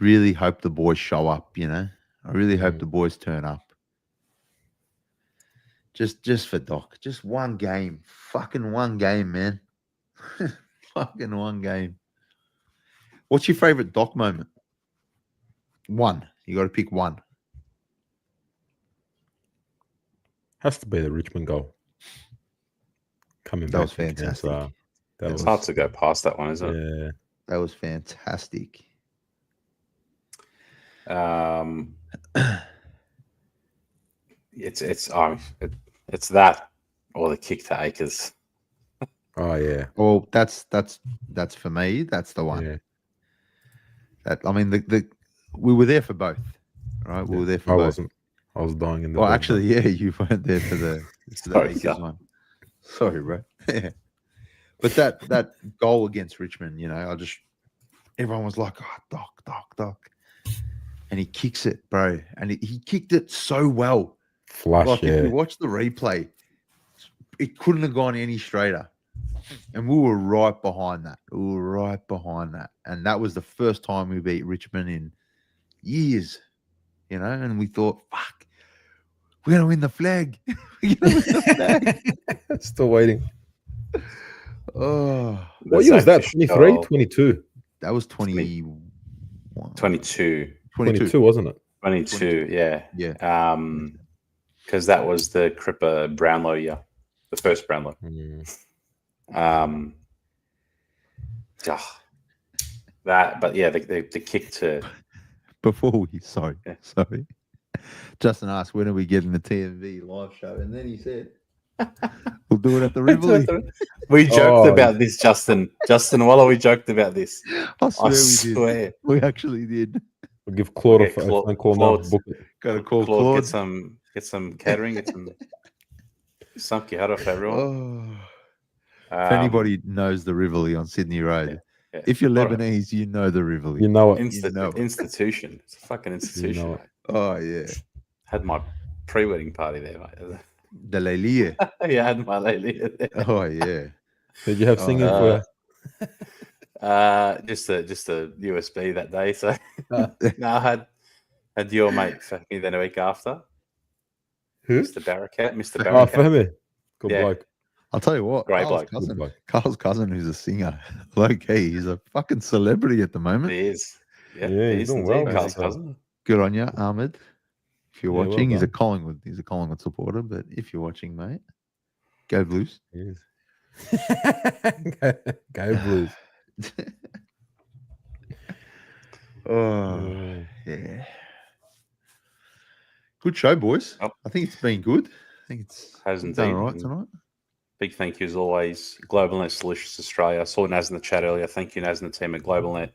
really hope the boys show up, you know. I really hope the boys turn up. Just for Doch. Just one game. Fucking one game, man. Fucking one game. What's your favorite Doch moment? One. You got to pick one. Has to be the Richmond goal. Coming back. That was fantastic. It's hard to go past that one, isn't it? Yeah. That was fantastic. It's that or the kick to Acres. Oh yeah. Well, that's for me. That's the one. Yeah. That I mean, we were there for both, right? We were there for both. I wasn't. I was dying in the. Well, actually, yeah, you weren't there for the Acres one. Sorry, bro. But that goal against Richmond, you know, everyone was like, "Oh, Doch," and he kicks it, bro, and he kicked it so well. Flush, like yeah. If you watch the replay, it couldn't have gone any straighter, and we were right behind that. And that was the first time we beat Richmond in years, you know. And we thought, "Fuck, we're gonna win the flag." Still waiting. Oh, what year was that? 23, 22? That was 22, 22, wasn't it? 22, yeah. Yeah. because that was the Cripper Brownlow year, the first Brownlow. But yeah, the kick to before we sorry. Justin asked, when are we getting the TMV live show? And then he said, we'll do it at the Rivoli. We joked about this, Justin. While we joked about this, I swear we did. We actually did. We'll give Claude a phone call now. Book it. Got to call Claude. Get some catering. Get some head off everyone. If anybody knows the Rivoli on Sydney Road, if you're Lebanese, you know the Rivoli. You know it. Institution. It's a fucking institution. You know oh yeah. Had my pre-wedding party there, mate. The Leilia. Yeah, I had my Leilia there. Oh yeah. Did you have singing for you? Just a USB that day. So no, I had your mate for me then a week after. Who? Mr. Barracat. Oh, for me. Good bloke. I'll tell you what. Great Carl's cousin, who's a singer, low key, he's a fucking celebrity at the moment. He is. Yeah, he's doing well. Carl's cousin. Good on you, Ahmed. If you're watching, well he's a Collingwood supporter, but if you're watching, mate, go Blues. Yes. Go Blues. Oh yeah. Good show, boys. Oh. I think it's been good. I think it's done all right tonight. Big thank you as always. Globalnet Solutions Australia. I saw Naz in the chat earlier. Thank you, Naz and the team at Globalnet.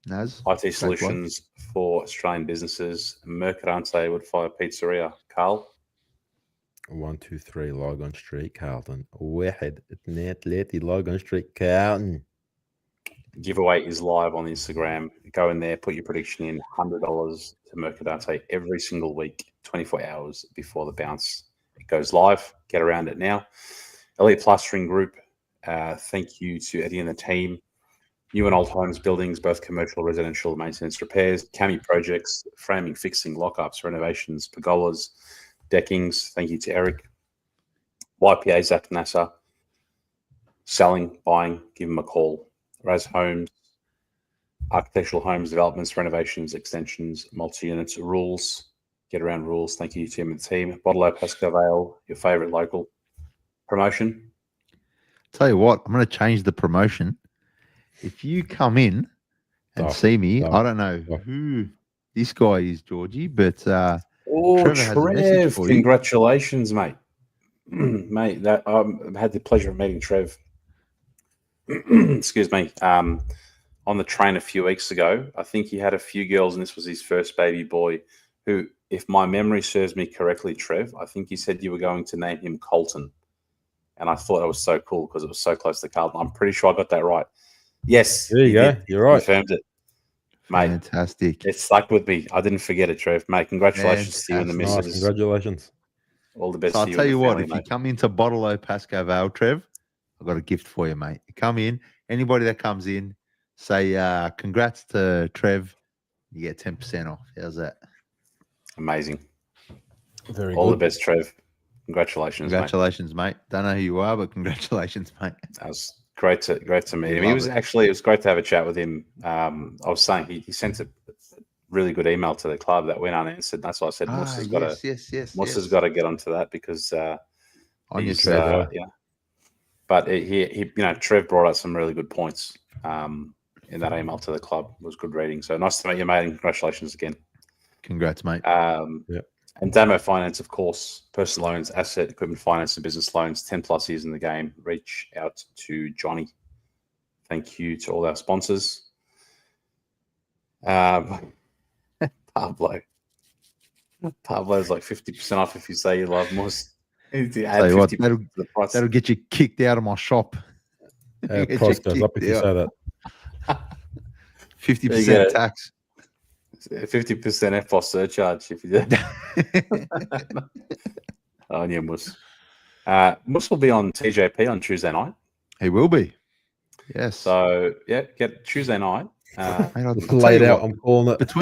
Naz. IT Solutions for Australian businesses. Mercadante, Woodfire, Pizzeria. Carl. 123 Logan Street, Carlton. 1 2 3 Logan Street, Carlton. Giveaway is live on Instagram. Go in there, put your prediction in. $100 to Mercadante every single week, 24 hours before the bounce. It goes live. Get around it now. Elite Plastering Group. Thank you to Eddie and the team. New and old homes, buildings, both commercial, residential, maintenance, repairs, CAMI projects, framing, fixing, lockups, renovations, pergolas, deckings. Thank you to Eric. YPA, Zach Nasser. Selling, buying, give them a call. Raz Homes, architectural homes, developments, renovations, extensions, multi-units, rules. Get around rules. Thank you, Tim and the team. Bottle Pasco Vale, your favourite local promotion. Tell you what, I'm going to change the promotion. If you come in and see me, I don't know who this guy is, Georgie, but Trev, congratulations, mate. Mate, that I had the pleasure of meeting Trev. Excuse me. On the train a few weeks ago. I think he had a few girls, and this was his first baby boy. Who, if my memory serves me correctly, Trev, I think you said you were going to name him Carlton. And I thought that was so cool because it was so close to Carlton. I'm pretty sure I got that right. Yes. There you go. You're right. Confirmed it. Mate, fantastic. It stuck with me. I didn't forget it, Trev. Mate, congratulations to you and the missus. Nice. Congratulations. All the best so to you. I'll tell you what, family, if mate. you come into Bottle Pasco Vale, Trev, I've got a gift for you, mate. You come in, anybody that comes in, say congrats to Trev, you get 10% off. How's that? Amazing. Very All good. the best, Trev. Congratulations, mate. Don't know who you are, but congratulations, mate. That was great to meet him. It was great to have a chat with him. I was saying he sent a really good email to the club that went unanswered. That's why I said Mus's got to get onto that because on your Trev, yeah. But he Trev brought out some really good points in that email to the club. It was good reading. So nice to meet you, mate, and congratulations again. Congrats, mate. And Damo Finance, of course, personal loans, asset, equipment finance, and business loans, 10 plus years in the game. Reach out to Johnny. Thank you to all our sponsors. Pablo's like 50% off if you say you love Mus. That'll get you kicked out of my shop. Price goes up if you say that. 50% tax. 50% FPOS surcharge if you do. Oh, yeah, Mus. Mus will be on TJP on Tuesday night. He will be. Yes. So, yeah, get Tuesday night. Laid out, I'm calling it.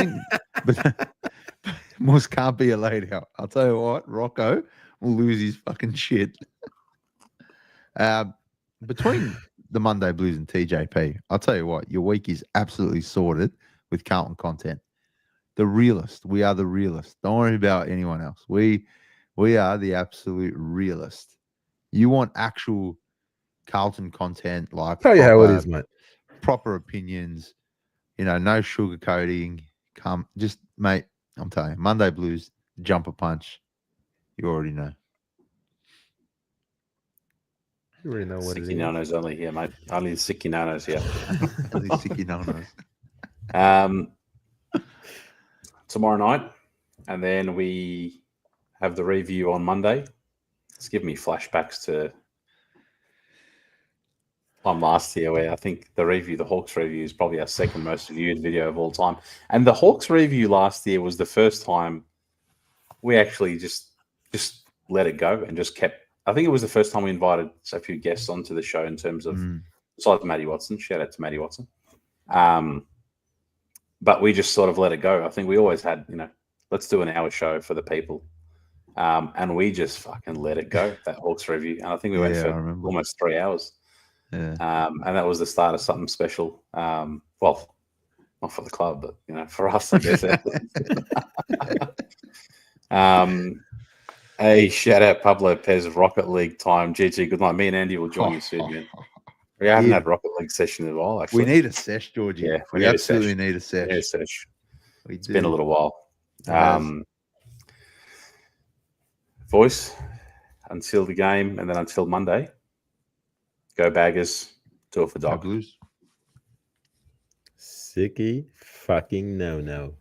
Mus can't be a laid out. I'll tell you what, Rocco will lose his fucking shit. Between the Monday Blues and TJP, I'll tell you what, your week is absolutely sorted with Carlton content. The realist. We are the realist. Don't worry about anyone else. We We are the absolute realist. You want actual Carlton content, like Tell you how it is, mate. proper opinions, no sugarcoating. Just, mate, I'm telling you, Monday Blues, jumper punch. You already know. You already know what it is. Sicky Nonos only here, mate. Only the Sicky Nonos here. Only Sicky Nonos. Tomorrow night, and then we have the review on Monday. It's giving me flashbacks to time last year, where I think the Hawks review, is probably our second most viewed video of all time. And the Hawks review last year was the first time we actually just let it go and just kept. I think it was the first time we invited a few guests onto the show in terms of, besides Matty Watson. Shout out to Matty Watson. But we just sort of let it go. I think we always had, let's do an hour show for the people. And we just fucking let it go, that Hawks review. And I think we went for almost 3 hours. Yeah. And that was the start of something special. Well, not for the club, but, for us, I guess. Hey, shout out Pablo Pez, Rocket League time. GG, good night. Me and Andy will join you soon, man. We haven't had Rocket League session in a while, actually. We need a sesh, Georgie. Yeah, we absolutely need a sesh. It's been a little while. Voice, until the game, and then until Monday. Go Baggers, do it for Doch. Blues. Sicky fucking no.